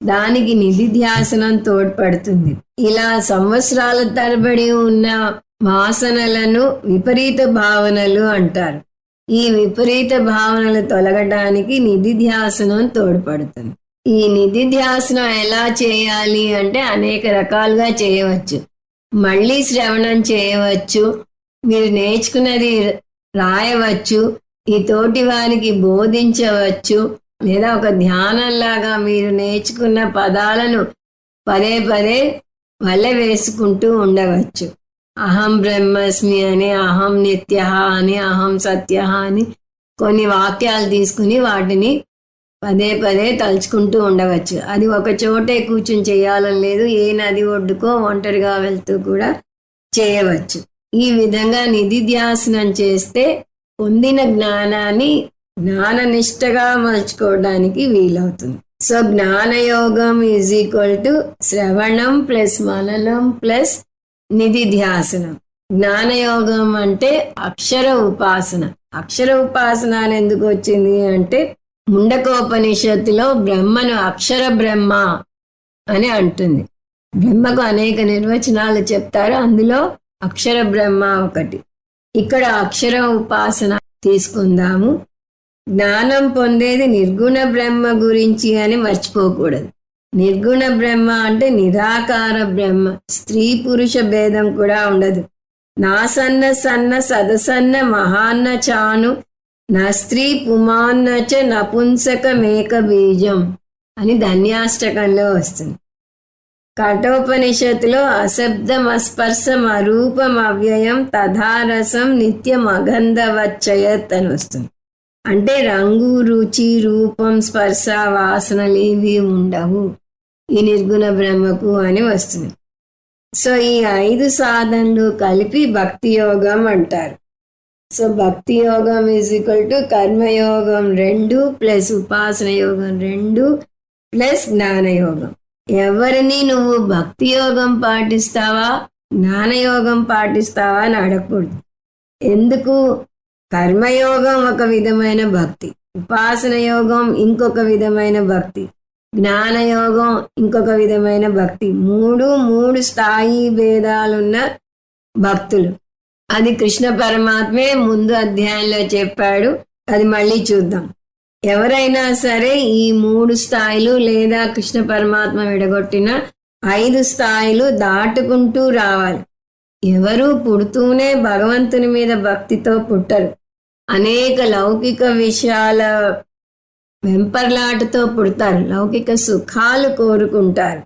దానికి నిధిధ్యాసనం తోడ్పడుతుంది. ఇలా సంవత్సరాల తరబడి ఉన్న వాసనలను విపరీత భావనలు అంటారు. ఈ విపరీత భావనలు తొలగడానికి నిధిధ్యాసనం తోడ్పడుతుంది. ఈ నిధిధ్యాసనం ఎలా చేయాలి అంటే అనేక రకాలుగా చేయవచ్చు. మళ్ళీ శ్రవణం చేయవచ్చు, మీరు నేర్చుకున్నది రాయవచ్చు, ఈ తోటి వారికి బోధించవచ్చు, లేదా ఒక ధ్యానంలాగా మీరు నేర్చుకున్న పదాలను పదే పదే వల్లె వేసుకుంటూ ఉండవచ్చు. అహం బ్రహ్మస్మి అని, అహం నిత్య అని, అహం సత్య అని కొన్ని వాక్యాలు తీసుకుని వాటిని పదే పదే తలుచుకుంటూ ఉండవచ్చు. అది ఒక చోటే కూర్చుని చేయాలని లేదు. ఏ నది ఒడ్డుకో ఒంటరిగా వెళ్తూ కూడా చేయవచ్చు. ఈ విధంగా నిధిధ్యాసనం చేస్తే పొందిన జ్ఞానాన్ని జ్ఞాననిష్టగా మలుచుకోవడానికి వీలవుతుంది. సో జ్ఞానయోగం ఈజ్ ఈక్వల్ టు శ్రవణం ప్లస్ మననం ప్లస్ నిధిధ్యాసనం. జ్ఞానయోగం అంటే అక్షర ఉపాసన. అక్షర ఉపాసన అని ఎందుకు వచ్చింది అంటే ముండకోపనిషత్తులో బ్రహ్మను అక్షర బ్రహ్మ అని అంటుంది. బ్రహ్మకు అనేక నిర్వచనాలు చెప్తారు, అందులో అక్షర బ్రహ్మ ఒకటి. ఇక్కడ అక్షర ఉపాసన తీసుకుందాము. జ్ఞానం పొందేది నిర్గుణ బ్రహ్మ గురించి అని మర్చిపోకూడదు. నిర్గుణ బ్రహ్మ అంటే నిరాకార బ్రహ్మ. స్త్రీ పురుష భేదం కూడా ఉండదు. నా సన్న సన్న సదసన్న మహాన్న చాను నా స్త్రీ పుమాన్న చ నపుంసకమేక బీజం అని ధన్యాష్టకంలో వస్తుంది. కఠోపనిషత్తులో అశబ్దం అస్పర్శం అరూపం అవ్యయం తథారసం నిత్యం అగంధవచ్చయత్ అని వస్తుంది. అంటే రంగు, రుచి, రూపం, స్పర్శ, వాసనలు ఇవి ఉండవు ఈ నిర్గుణ బ్రహ్మకు అని వస్తుంది. సో ఈ 5 సాధనలు కలిపి భక్తి యోగం అంటారు. సో భక్తి యోగం ఈజ్ ఈక్వల్ టు కర్మయోగం 2 ప్లస్ ఉపాసన యోగం 2 ప్లస్ జ్ఞానయోగం. ఎవరిని నువ్వు భక్తి యోగం పాటిస్తావా జ్ఞానయోగం పాటిస్తావా అని అడగకూడదు. ఎందుకు? కర్మయోగం ఒక విధమైన భక్తి, ఉపాసన యోగం ఇంకొక విధమైన భక్తి, జ్ఞానయోగం ఇంకొక విధమైన భక్తి. మూడు స్థాయి భేదాలున్న భక్తులు. అది కృష్ణ పరమాత్మే ముందు అధ్యాయంలో చెప్పాడు. అది మళ్ళీ చూద్దాం. ఎవరైనా సరే ఈ 3 స్థాయిలు లేదా కృష్ణ పరమాత్మ విడగొట్టిన 5 స్థాయిలు దాటుకుంటూ రావాలి. ఎవరు పుడుతూనే భగవంతుని మీద భక్తితో పుట్టరు. అనేక లౌకిక విషయాల వెంపర్లాటతో పుడతారు. లౌకిక సుఖాలు కోరుకుంటారు.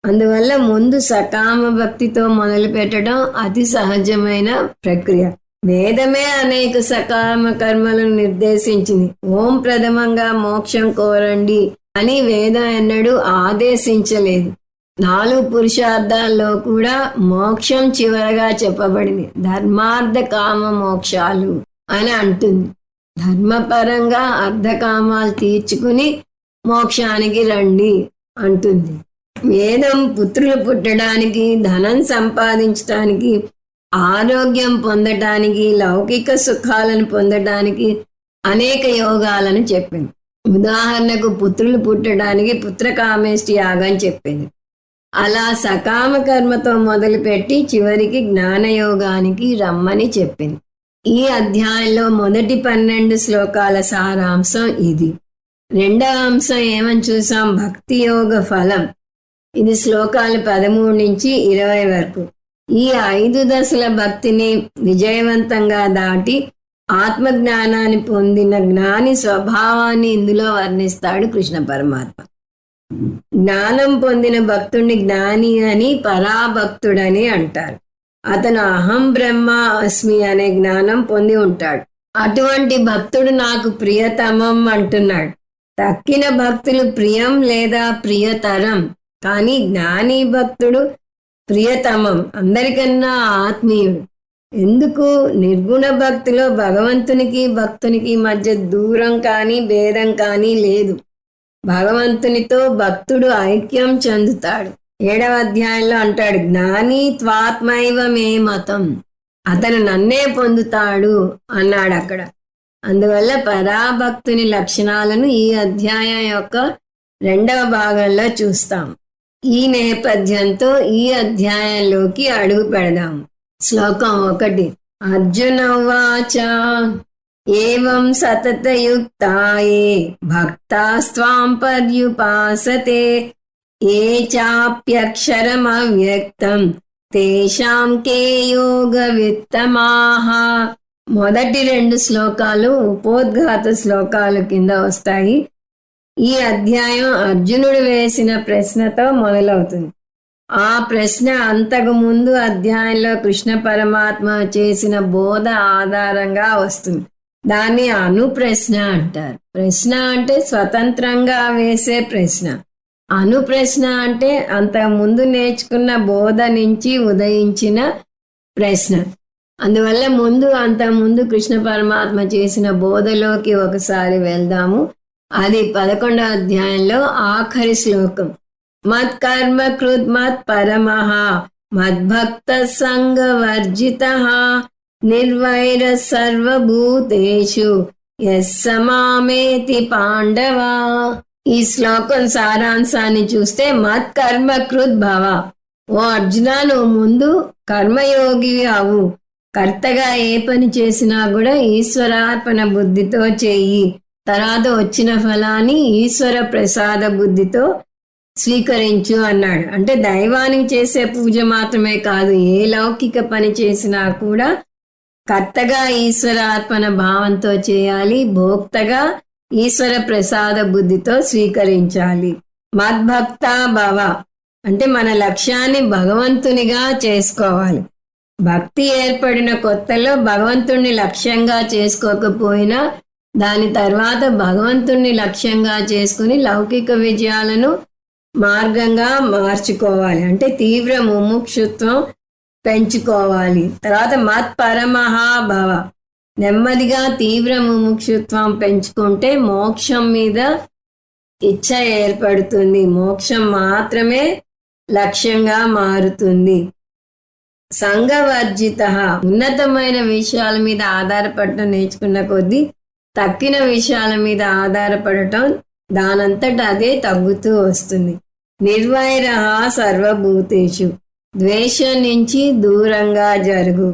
అందువల్ల ముందు సకామ భక్తితో మొదలు పెట్టడం అతి సహజమైన ప్రక్రియ. వేదమే అనేక సకామ కర్మలను నిర్దేశించింది. ఓం ప్రథమంగా మోక్షం కోరండి అని వేదం ఎన్నడూ ఆదేశించలేదు. 4 పురుషార్థాల్లో కూడా మోక్షం చివరగా చెప్పబడింది. ధర్మార్థ కామ మోక్షాలు అని అంటుంది. ధర్మపరంగా అర్ధకామాలు తీర్చుకుని మోక్షానికి రండి అంటుంది. వేదం పుత్రులు పుట్టడానికి, ధనం సంపాదించడానికి, ఆరోగ్యం పొందటానికి, లౌకిక సుఖాలను పొందటానికి అనేక యోగాలను చెప్పింది. ఉదాహరణకు పుత్రులు పుట్టడానికి పుత్రకామేష్టి యాగం చెప్పింది. అలా సకామ కర్మతో మొదలుపెట్టి చివరికి జ్ఞానయోగానికి రమ్మని చెప్పింది. ఈ అధ్యాయంలో మొదటి 12 శ్లోకాల సారాంశం ఇది. రెండవ అంశం ఏమని చూసాం? భక్తి యోగ ఫలం. ఇది శ్లోకాలు 13 నుంచి 20 వరకు. ఈ 5 దశల భక్తిని విజయవంతంగా దాటి ఆత్మజ్ఞానాన్ని పొందిన జ్ఞాని స్వభావాన్ని ఇందులో వర్ణిస్తాడు కృష్ణ పరమాత్మ. జ్ఞానం పొందిన భక్తుడిని జ్ఞాని అని, పరాభక్తుడని అంటారు. అతను అహం బ్రహ్మ అస్మి అనే జ్ఞానం పొంది ఉంటాడు. అటువంటి భక్తుడు నాకు ప్రియతమం అంటున్నాడు. తక్కిన భక్తులు ప్రియం లేదా ప్రియతరం, కానీ జ్ఞాని భక్తుడు ప్రియతమం, అందరికన్నా ఆత్మీయుడు. ఎందుకు? నిర్గుణ భక్తిలో భగవంతునికి భక్తునికి మధ్య దూరం కానీ భేదం కానీ లేదు. భగవంతునితో భక్తుడు ఐక్యం చెందుతాడు. 7వ అధ్యాయంలో అంటాడు, జ్ఞాని త్వాత్మైవ మే మతం, అతను నన్నే పొందుతాడు అన్నాడు అక్కడ. అందువల్ల పరాభక్తుని లక్షణాలను ఈ అధ్యాయం యొక్క 2వ భాగంలో చూస్తాం. ఈ నేపథ్యంతో ఈ అధ్యాయంలోకి అడుగు పెడదాం. శ్లోకం 1. అర్జున ఉవాచ ఏవం సతతయుక్తాయే భక్తాస్త్వాం పర్యుపాసతే ఏ చాప్యక్షరమవ్యక్తం తేషాం కే యోగవిత్తమాః. మొదటి 2 శ్లోకాలు ఉపోద్ఘాత శ్లోకాలు కింద వస్తాయి. ఈ అధ్యాయం అర్జునుడు వేసిన ప్రశ్నతో మొదలవుతుంది. ఆ ప్రశ్న అంతకు ముందు అధ్యాయంలో కృష్ణ పరమాత్మ చేసిన బోధ ఆధారంగా వస్తుంది. దాన్ని అనుప్రశ్న అంటారు. ప్రశ్న అంటే స్వతంత్రంగా వేసే ప్రశ్న. అనుప్రశ్న అంటే అంతకు ముందు నేర్చుకున్న బోధ నుంచి ఉదయించిన ప్రశ్న. అందువల్ల అంతకుముందు కృష్ణ పరమాత్మ చేసిన బోధలోకి ఒకసారి వెళ్దాము. అది 11వ అధ్యాయంలో ఆఖరి శ్లోకం. మత్కర్మ కృత్ మత్ పరమః మద్భక్త సంగవర్జిత నిర్వైర సర్వభూతేషు యస్స మామేతి పాండవ. ఈ శ్లోకం సారాంశాన్ని చూస్తే మత్కర్మ కృత్ భవ, ఓ అర్జున నువ్వు ముందు కర్మయోగివి అవు. కర్తగా ఏ పని చేసినా కూడా ఈశ్వరార్పణ బుద్ధితో చెయ్యి. తర్వాత వచ్చిన ఫలాన్ని ఈశ్వర ప్రసాద బుద్ధితో స్వీకరించు అన్నాడు. అంటే దైవానికి చేసే పూజ మాత్రమే కాదు, ఏ లౌకిక పని చేసినా కూడా కర్తగా ఈశ్వరార్పణ భావంతో చేయాలి, భోక్తగా ఈశ్వర ప్రసాద బుద్ధితో స్వీకరించాలి. మద్భక్త భవ అంటే మన లక్ష్యాన్ని భగవంతునిగా చేసుకోవాలి. భక్తి ఏర్పడిన కొత్తలో భగవంతుణ్ణి లక్ష్యంగా చేసుకోకపోయినా దాని తర్వాత భగవంతుణ్ణి లక్ష్యంగా చేసుకుని లౌకిక విజయాలను మార్గంగా మార్చుకోవాలి. అంటే తీవ్ర ముముక్షుత్వం పెంచుకోవాలి. తర్వాత మత్ పరమహాభవ, నెమ్మదిగా తీవ్ర ముముక్షుత్వం పెంచుకుంటే మోక్షం మీద ఇచ్చ ఏర్పడుతుంది. మోక్షం మాత్రమే లక్ష్యంగా మారుతుంది. సంఘవర్జిత, ఉన్నతమైన విషయాల మీద ఆధారపడటం నేర్చుకున్న కొద్దీ తక్కిన విషయాల మీద ఆధారపడటం దానంతట అదే తగ్గుతూ వస్తుంది. నిర్వైర సర్వభూతేషు, ద్వేషం నుంచి దూరంగా జరుగు.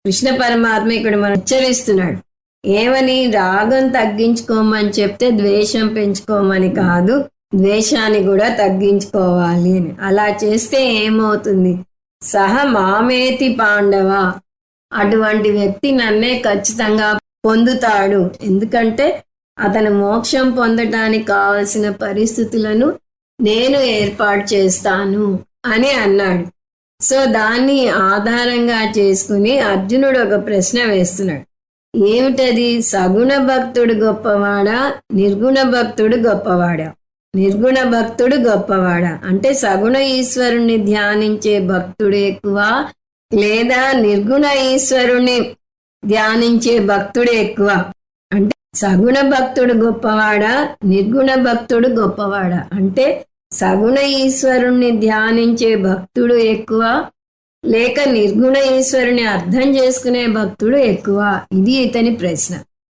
కృష్ణ పరమాత్మ ఇక్కడ మనం హెచ్చరిస్తున్నాడు. ఏమని? రాగం తగ్గించుకోమని చెప్తే ద్వేషం పెంచుకోమని కాదు, ద్వేషాన్ని కూడా తగ్గించుకోవాలి అని. అలా చేస్తే ఏమవుతుంది? సహ మామేతి పాండవ, అటువంటి వ్యక్తి నన్నే ఖచ్చితంగా పొందుతాడు. ఎందుకంటే అతను మోక్షం పొందటానికి కావలసిన పరిస్థితులను నేను ఏర్పాటు చేస్తాను అని అన్నాడు. సో దాన్ని ఆధారంగా చేసుకుని అర్జునుడు ఒక ప్రశ్న వేస్తున్నాడు. ఏమిటది? సగుణ భక్తుడు గొప్పవాడా, నిర్గుణ భక్తుడు గొప్పవాడా? నిర్గుణ భక్తుడు గొప్పవాడా అంటే సగుణ ఈశ్వరుణ్ణి ధ్యానించే భక్తుడు ఎక్కువ, లేదా నిర్గుణ ఈశ్వరుణ్ణి ధ్యానించే భక్తుడు ఎక్కువ? అంటే సగుణ భక్తుడు గొప్పవాడా, నిర్గుణ భక్తుడు గొప్పవాడా? అంటే సగుణ ఈశ్వరుణ్ణి ధ్యానించే భక్తుడు ఎక్కువ, లేక నిర్గుణ ఈశ్వరుని అర్థం చేసుకునే భక్తుడు ఎక్కువ? ఇది ఇతని ప్రశ్న.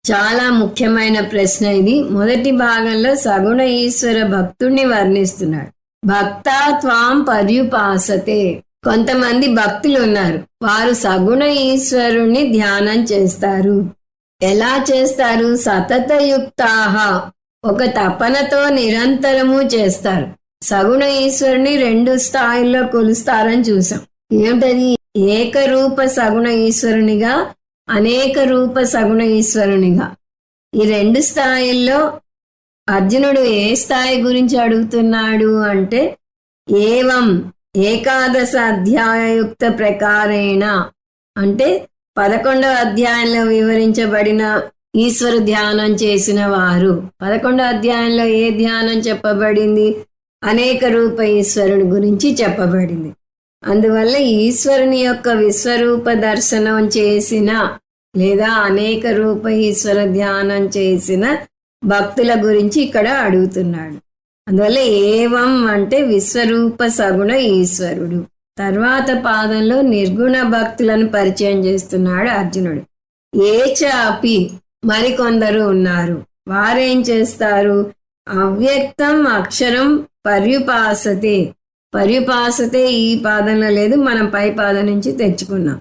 చాలా ముఖ్యమైన ప్రశ్న ఇది. మొదటి భాగంలో సగుణ ఈశ్వర భక్తుడిని వర్ణిస్తున్నాడు. భక్త త్వాం పర్యుపాసతే, కొంతమంది భక్తులు ఉన్నారు, వారు సగుణ ఈశ్వరుణ్ణి ధ్యానం చేస్తారు. ఎలా చేస్తారు? సతతయుక్తాహ, ఒక తపనతో నిరంతరము చేస్తారు. సగుణ ఈశ్వరుని 2 స్థాయిల్లో కొలుస్తారని చూసాం. ఏమిటది? ఏకరూప సగుణ ఈశ్వరునిగా, అనేక రూప సగుణ ఈశ్వరునిగా. ఈ రెండు స్థాయిల్లో అర్జునుడు ఏ స్థాయి గురించి అడుగుతున్నాడు అంటే, ఏవం ఏకాదశ అధ్యాయయుక్త ప్రకారేణ అంటే 11వ అధ్యాయంలో వివరించబడిన ఈశ్వర ధ్యానం చేసిన వారు. 11వ అధ్యాయంలో ఏ ధ్యానం చెప్పబడింది? అనేక రూప ఈశ్వరుని గురించి చెప్పబడింది. అందువల్ల ఈశ్వరుని యొక్క విశ్వరూప దర్శనం చేసిన లేదా అనేక రూప ఈశ్వర ధ్యానం చేసిన భక్తుల గురించి ఇక్కడ అడుగుతున్నాడు. అందువల్ల ఏవం అంటే విశ్వరూప సగుణ ఈశ్వరుడు. తర్వాత పాదంలో నిర్గుణ భక్తులను పరిచయం చేస్తున్నాడు అర్జునుడు. ఏ చాపి మరికొందరు ఉన్నారు. వారేం చేస్తారు? అవ్యక్తం అక్షరం పర్యుపాసతే. పర్యుపాసతే ఈ పాదంలో లేదు, మనం పై పాదం నుంచి తెచ్చుకున్నాం.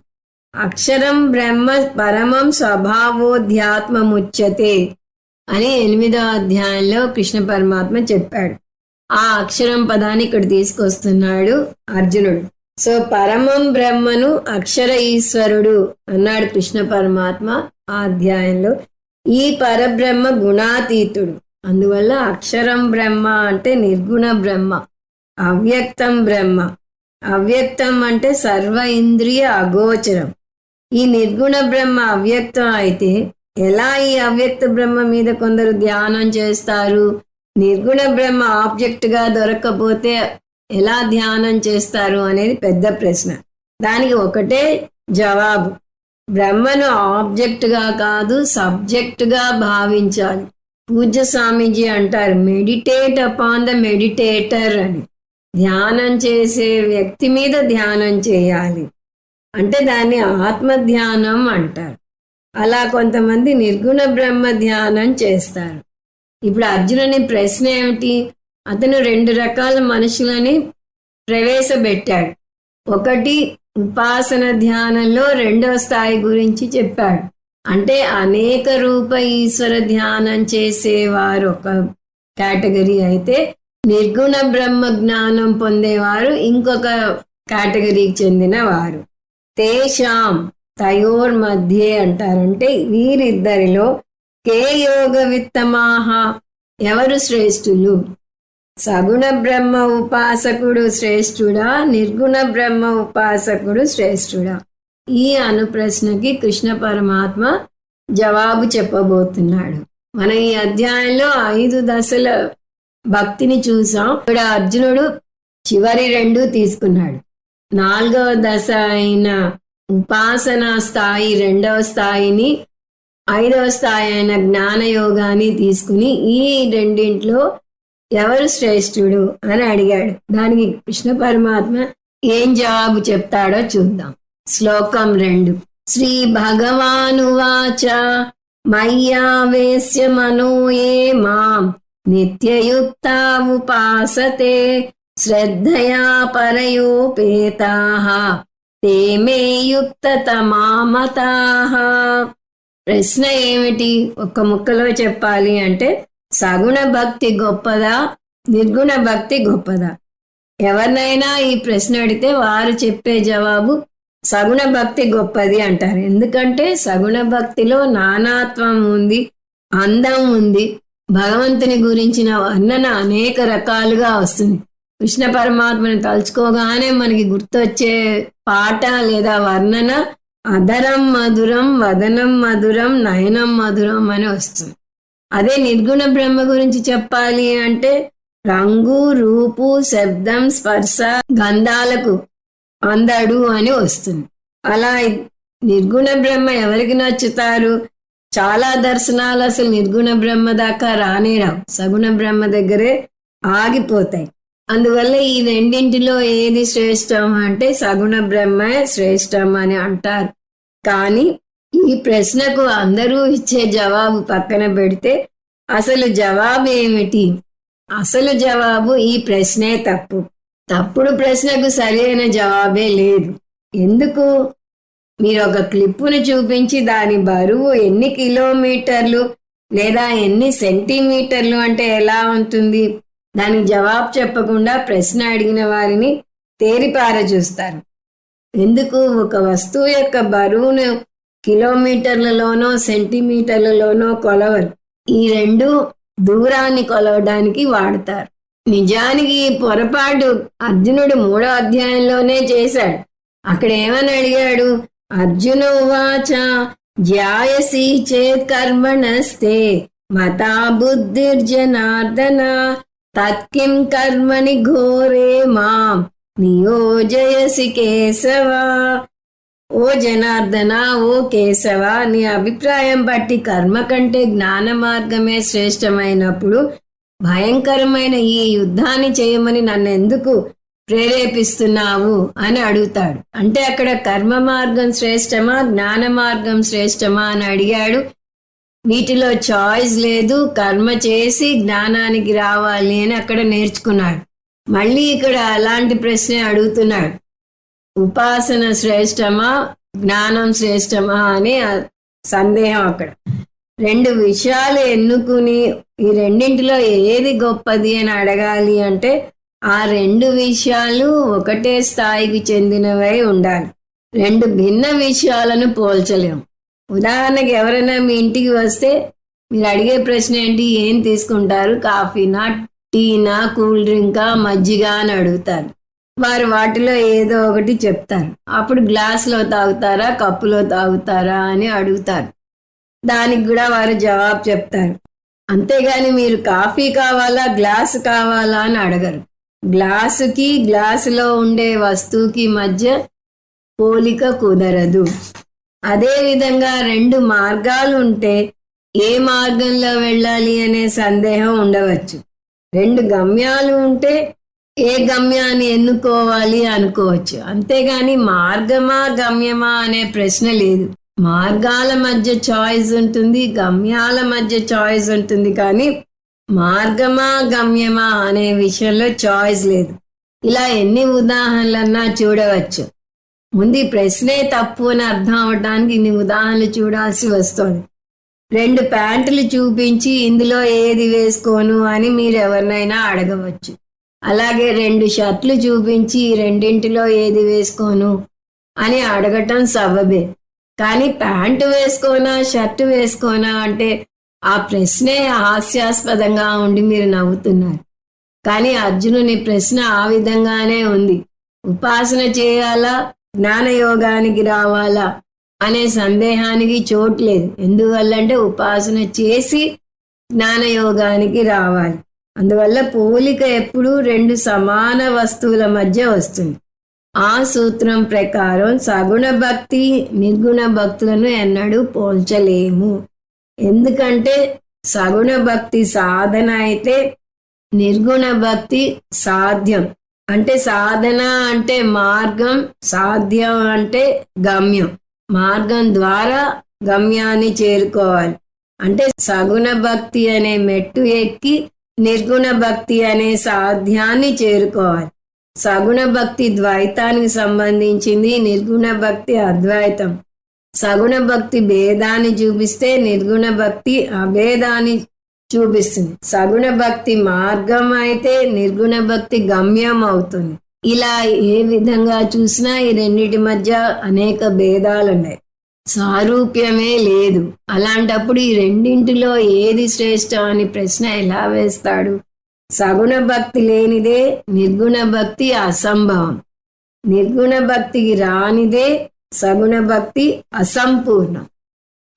అక్షరం బ్రహ్మ పరమం స్వభావోధ్యాత్మముచ్యతే అని 8వ అధ్యాయంలో కృష్ణ పరమాత్మ చెప్పాడు. ఆ అక్షరం పదాన్ని ఇక్కడ తీసుకొస్తున్నాడు అర్జునుడు. సో పరమం బ్రహ్మను అక్షర ఈశ్వరుడు అన్నాడు కృష్ణ పరమాత్మ ఆ అధ్యాయంలో. ఈ పరబ్రహ్మ గుణాతీతుడు. అందువల్ల అక్షరం బ్రహ్మ అంటే నిర్గుణ బ్రహ్మ, అవ్యక్తం బ్రహ్మ. అవ్యక్తం అంటే సర్వ ఇంద్రియ అగోచరం. ఈ నిర్గుణ బ్రహ్మ అవ్యక్తం అయితే ఎలా ఈ అవ్యక్త బ్రహ్మ మీద కొందరు ధ్యానం చేస్తారు? నిర్గుణ బ్రహ్మ ఆబ్జెక్ట్గా దొరకకపోతే ఎలా ధ్యానం చేస్తారు అనేది పెద్ద ప్రశ్న. దానికి ఒకటే జవాబు, బ్రహ్మను ఆబ్జెక్ట్గా కాదు సబ్జెక్ట్గా భావించాలి. పూజ్య స్వామీజీ అంటారు, మెడిటేట్ అపాన్ ద మెడిటేటర్ అని. ధ్యానం చేసే వ్యక్తి మీద ధ్యానం చేయాలి అంటే దాన్ని ఆత్మధ్యానం అంటారు. అలా కొంతమంది నిర్గుణ బ్రహ్మ ధ్యానం చేస్తారు. ఇప్పుడు అర్జునుని ప్రశ్న ఏమిటి? అతను 2 రకాల మనుషులని ప్రవేశపెట్టాడు. ఒకటి ఉపాసన ధ్యానంలో 2వ స్థాయి గురించి చెప్పాడు. అంటే అనేక రూప ఈశ్వర ధ్యానం చేసేవారు ఒక కేటగిరీ అయితే, నిర్గుణ బ్రహ్మ జ్ఞానం పొందేవారు ఇంకొక కేటగిరీకి చెందిన వారు. తేషాం తయోర్ మధ్యే అంటారంటే వీరిద్దరిలో కే యోగ విత్తమాహ ఎవరు శ్రేష్ఠులు? సగుణ బ్రహ్మ ఉపాసకుడు శ్రేష్ఠుడా, నిర్గుణ బ్రహ్మ ఉపాసకుడు శ్రేష్ఠుడా? ఈ అనుప్రశ్నకి కృష్ణ పరమాత్మ జవాబు చెప్పబోతున్నాడు. మనం ఈ అధ్యాయంలో 5 దశల భక్తిని చూసాం. ఇక్కడ అర్జునుడు చివరి 2 తీసుకున్నాడు. 4వ దశ అయిన ఉపాసన స్థాయి 2వ స్థాయిని, 5వ స్థాయి అయిన జ్ఞానయోగాన్ని తీసుకుని ఈ రెండింట్లో ఎవరు శ్రేష్ఠుడు అని అడిగాడు. దానికి కృష్ణ పరమాత్మ ఏం జవాబు చెప్తాడో చూద్దాం. శ్లోకం 2. శ్రీ భగవానువాచ మయ్యావేశ్య మనో ఏ మాం నిత్యయుక్తా ఉపాసతే శ్రద్ధయా పరయోపేతాః తే మే యుక్తతమా మతాః. ప్రశ్న ఏమిటి? ఒక్క ముక్కలో చెప్పాలి అంటే సగుణ భక్తి గొప్పదా, నిర్గుణ భక్తి గొప్పదా? ఎవరినైనా ఈ ప్రశ్న అడిగితే వారు చెప్పే జవాబు సగుణ భక్తి గొప్పది అంటారు. ఎందుకంటే సగుణ భక్తిలో నానాత్వం ఉంది, అందం ఉంది, భగవంతుని గురించిన వర్ణన అనేక రకాలుగా వస్తుంది. కృష్ణ పరమాత్మని తలుచుకోగానే మనకి గుర్తొచ్చే పాట లేదా వర్ణన అధరం మధురం, వదనం మధురం, నయనం మధురం అని వస్తుంది. అదే నిర్గుణ బ్రహ్మ గురించి చెప్పాలి అంటే రంగు, రూపు, శబ్దం, స్పర్శ, గంధాలకు అందడు అని వస్తుంది. అలా నిర్గుణ బ్రహ్మ ఎవరికి నచ్చుతారు? చాలా దర్శనాలు అసలు నిర్గుణ బ్రహ్మ దాకా రానేరావు, సగుణ బ్రహ్మ దగ్గరే ఆగిపోతాయి. అందువల్ల ఈ రెండింటిలో ఏది శ్రేష్టం అంటే సగుణ బ్రహ్మే శ్రేష్టం అని అంటారు. కానీ ఈ ప్రశ్నకు అందరూ ఇచ్చే జవాబు పక్కన పెడితే అసలు జవాబు ఏమిటి? అసలు జవాబు ఈ ప్రశ్నే తప్పు. తప్పుడు ప్రశ్నకు సరైన జవాబే లేదు. ఎందుకు? మీరు ఒక క్లిప్పును చూపించి దాని బరువు ఎన్ని కిలోమీటర్లు లేదా ఎన్ని సెంటీమీటర్లు అంటే ఎలా ఉంటుంది? దానికి జవాబు చెప్పకుండా ప్రశ్న అడిగిన వారిని తేరిపార చూస్తారు. ఎందుకు? ఒక వస్తువు యొక్క బరువును కిలోమీటర్లలోనో సెంటీమీటర్లలోనో కొలవరు. ఈ రెండు దూరాన్ని కొలవడానికి వాడతారు. నిజానికి ఈ పొరపాటు అర్జునుడు 3వ అధ్యాయంలోనే చేశాడు. అక్కడ ఏమని అడిగాడు? అర్జున ఉవాచ జ్యాయసి చేత్ కర్మణస్తే మతా బుద్ధిర్జనార్దన తత్కిం కర్మణి ఘోరే మాం నియోజయసి కేశవ. ఓ జనార్దన, ఓ కేశవ, నీ అభిప్రాయం బట్టి కర్మ కంటే జ్ఞాన మార్గమే శ్రేష్టమైనప్పుడు భయంకరమైన ఈ యుద్ధాన్ని చేయమని నన్ను ఎందుకు ప్రేరేపిస్తున్నావు అని అడుగుతాడు. అంటే అక్కడ కర్మ మార్గం శ్రేష్టమా జ్ఞాన మార్గం శ్రేష్టమా అని అడిగాడు. వీటిలో చాయిస్ లేదు, కర్మ చేసి జ్ఞానానికి రావాలి అని అక్కడ నేర్చుకున్నాడు. మళ్ళీ ఇక్కడ అలాంటి ప్రశ్నే అడుగుతున్నాడు. ఉపాసన శ్రేష్టమా జ్ఞానం శ్రేష్టమా అని సందేహం. అక్కడ 2 విషయాలు ఎన్నుకుని ఈ రెండింటిలో ఏది గొప్పది అని అడగాలి అంటే ఆ 2 విషయాలు ఒకటే స్థాయికి చెందినవై ఉండాలి. 2 భిన్న విషయాలను పోల్చలేము. ఉదాహరణకి ఎవరైనా మీ ఇంటికి వస్తే మీరు అడిగే ప్రశ్న ఏంటి? ఏం తీసుకుంటారు? కాఫీనా, టీనా, కూల్ డ్రింకా, మజ్జిగ అని అడుగుతారు. వారు వాటిలో ఏదో ఒకటి చెప్తారు. అప్పుడు గ్లాసులో తాగుతారా కప్పులో తాగుతారా అని అడుగుతారు. దానికి కూడా వారు జవాబు చెప్తారు. అంతేగాని మీరు కాఫీ కావాలా గ్లాసు కావాలా అని అడగరు. గ్లాసుకి గ్లాసులో ఉండే వస్తువుకి మధ్య పోలిక కుదరదు. అదేవిధంగా 2 మార్గాలు ఉంటే ఏ మార్గంలో వెళ్ళాలి అనే సందేహం ఉండవచ్చు. 2 గమ్యాలు ఉంటే ఏ గమ్యాన్ని ఎన్నుకోవాలి అనుకోవచ్చు. అంతేగాని మార్గమా గమ్యమా అనే ప్రశ్న లేదు. మార్గాల మధ్య చాయిస్ ఉంటుంది, గమ్యాల మధ్య చాయిస్ ఉంటుంది, కానీ మార్గమా గమ్యమా అనే విషయంలో చాయిస్ లేదు. ఇలా ఎన్ని ఉదాహరణలన్నా చూడవచ్చు. ముందు ఈ ప్రశ్నే తప్పు అని అర్థం అవడానికి ఇన్ని ఉదాహరణలు చూడాల్సి వస్తుంది. 2 ప్యాంటులు చూపించి ఇందులో ఏది వేసుకోను అని మీరు ఎవరినైనా అడగవచ్చు. అలాగే 2 షర్ట్లు చూపించి రెండింటిలో ఏది వేసుకోను అని అడగటం సబబే. కానీ ప్యాంటు వేసుకోనా షర్టు వేసుకోనా అంటే ఆ ప్రశ్నే హాస్యాస్పదంగా ఉండి మీరు నవ్వుతున్నారు. కానీ అర్జునుని ప్రశ్న ఆ విధంగానే ఉంది. ఉపాసన చేయాలా జ్ఞానయోగానికి రావాలా అనే సందేహానికి చోట్లేదు. ఎందువల్లంటే ఉపాసన చేసి జ్ఞానయోగానికి రావాలి. అందువల్ల పోలిక ఎప్పుడూ 2 సమాన వస్తువుల మధ్య వస్తుంది. ఆ సూత్రం ప్రకారం సగుణ భక్తి నిర్గుణ భక్తులను ఎన్నడూ పోల్చలేము. ఎందుకంటే సగుణ భక్తి సాధన అయితే నిర్గుణ భక్తి సాధ్యం. అంటే సాధన అంటే మార్గం, సాధ్యం అంటే గమ్యం. మార్గం ద్వారా గమ్యాన్ని చేరుకోవాలి. అంటే సగుణ భక్తి అనే మెట్టు ఎక్కి నిర్గుణ భక్తి అనే సాధ్యాన్ని చేరుకోవాలి. సగుణ భక్తి ద్వైతానికి సంబంధించింది, నిర్గుణ భక్తి అద్వైతం. సగుణ భక్తి భేదాన్ని చూపిస్తే నిర్గుణ భక్తి అభేదాన్ని చూపిస్తుంది. సగుణ భక్తి మార్గం అయితే నిర్గుణ భక్తి గమ్యం అవుతుంది. ఇలా ఏ విధంగా చూసినా ఈ రెండిటి మధ్య అనేక భేదాలున్నాయి, సారూప్యమే లేదు. అలాంటప్పుడు ఈ రెండింటిలో ఏది శ్రేష్టం అని ప్రశ్న ఎలా వేస్తాడు? సగుణ భక్తి లేనిదే నిర్గుణ భక్తి అసంభవం. నిర్గుణ భక్తికి రానిదే సగుణ భక్తి అసంపూర్ణం.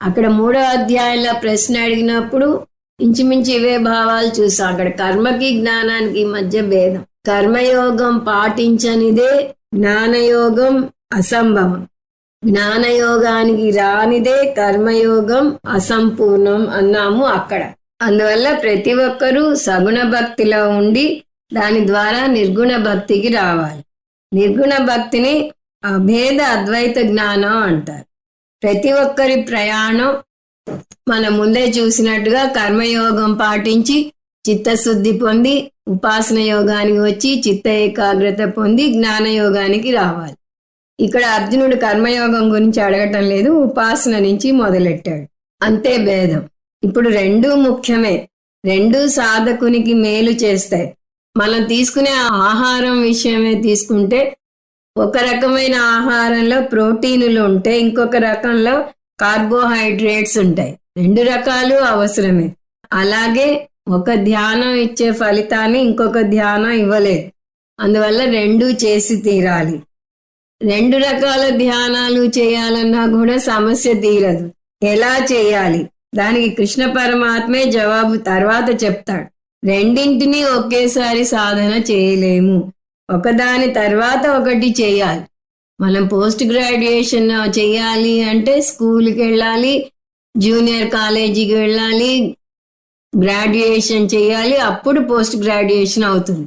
అక్కడ 3వ అధ్యాయంలో ప్రశ్న అడిగినప్పుడు ఇంచుమించు ఇవే భావాలు చూసాం. అక్కడ కర్మకి జ్ఞానానికి మధ్య భేదం. కర్మయోగం పాటించనిదే జ్ఞానయోగం అసంభవం. జ్ఞానయోగానికి రానిదే కర్మయోగం అసంపూర్ణం అన్నాము అక్కడ. అందువల్ల ప్రతి ఒక్కరూ సగుణ భక్తిలో ఉండి దాని ద్వారా నిర్గుణ భక్తికి రావాలి. నిర్గుణ భక్తిని అభేద అద్వైత జ్ఞానం అంటారు. ప్రతి ఒక్కరి ప్రయాణం మనం ముందే చూసినట్టుగా కర్మయోగం పాటించి చిత్తశుద్ధి పొంది ఉపాసన యోగానికి వచ్చి చిత్త ఏకాగ్రత పొంది జ్ఞానయోగానికి రావాలి. ఇక్కడ అర్జునుడు కర్మయోగం గురించి అడగటం లేదు, ఉపాసన నుంచి మొదలెట్టాడు. అంతే భేదం. ఇప్పుడు 2 ముఖ్యమే. 2 సాధకునికి మేలు చేస్తాయి. మనం తీసుకునే ఆహారం విషయమే తీసుకుంటే ఒక రకమైన ఆహారంలో ప్రోటీనులు ఉంటే ఇంకొక రకంలో కార్బోహైడ్రేట్స్ ఉంటాయి. రెండు రకాలు అవసరమే. అలాగే ఒక ధ్యానం ఇచ్చే ఫలితాన్ని ఇంకొక ధ్యానం ఇవ్వలేదు. అందువల్ల రెండూ చేసి తీరాలి. రెండు రకాల ధ్యానాలు చేయాలన్నా కూడా సమస్య తీరదు. ఎలా చేయాలి దానికి కృష్ణ పరమాత్మే జవాబు తర్వాత చెప్తాడు. రెండింటినీ ఒకేసారి సాధన చేయలేము, ఒకదాని తర్వాత ఒకటి చేయాలి. మనం పోస్ట్ గ్రాడ్యుయేషన్ చేయాలి అంటే స్కూల్కి వెళ్ళాలి, జూనియర్ కాలేజీకి వెళ్ళాలి, గ్రాడ్యుయేషన్ చేయాలి, అప్పుడు పోస్ట్ గ్రాడ్యుయేషన్ అవుతుంది.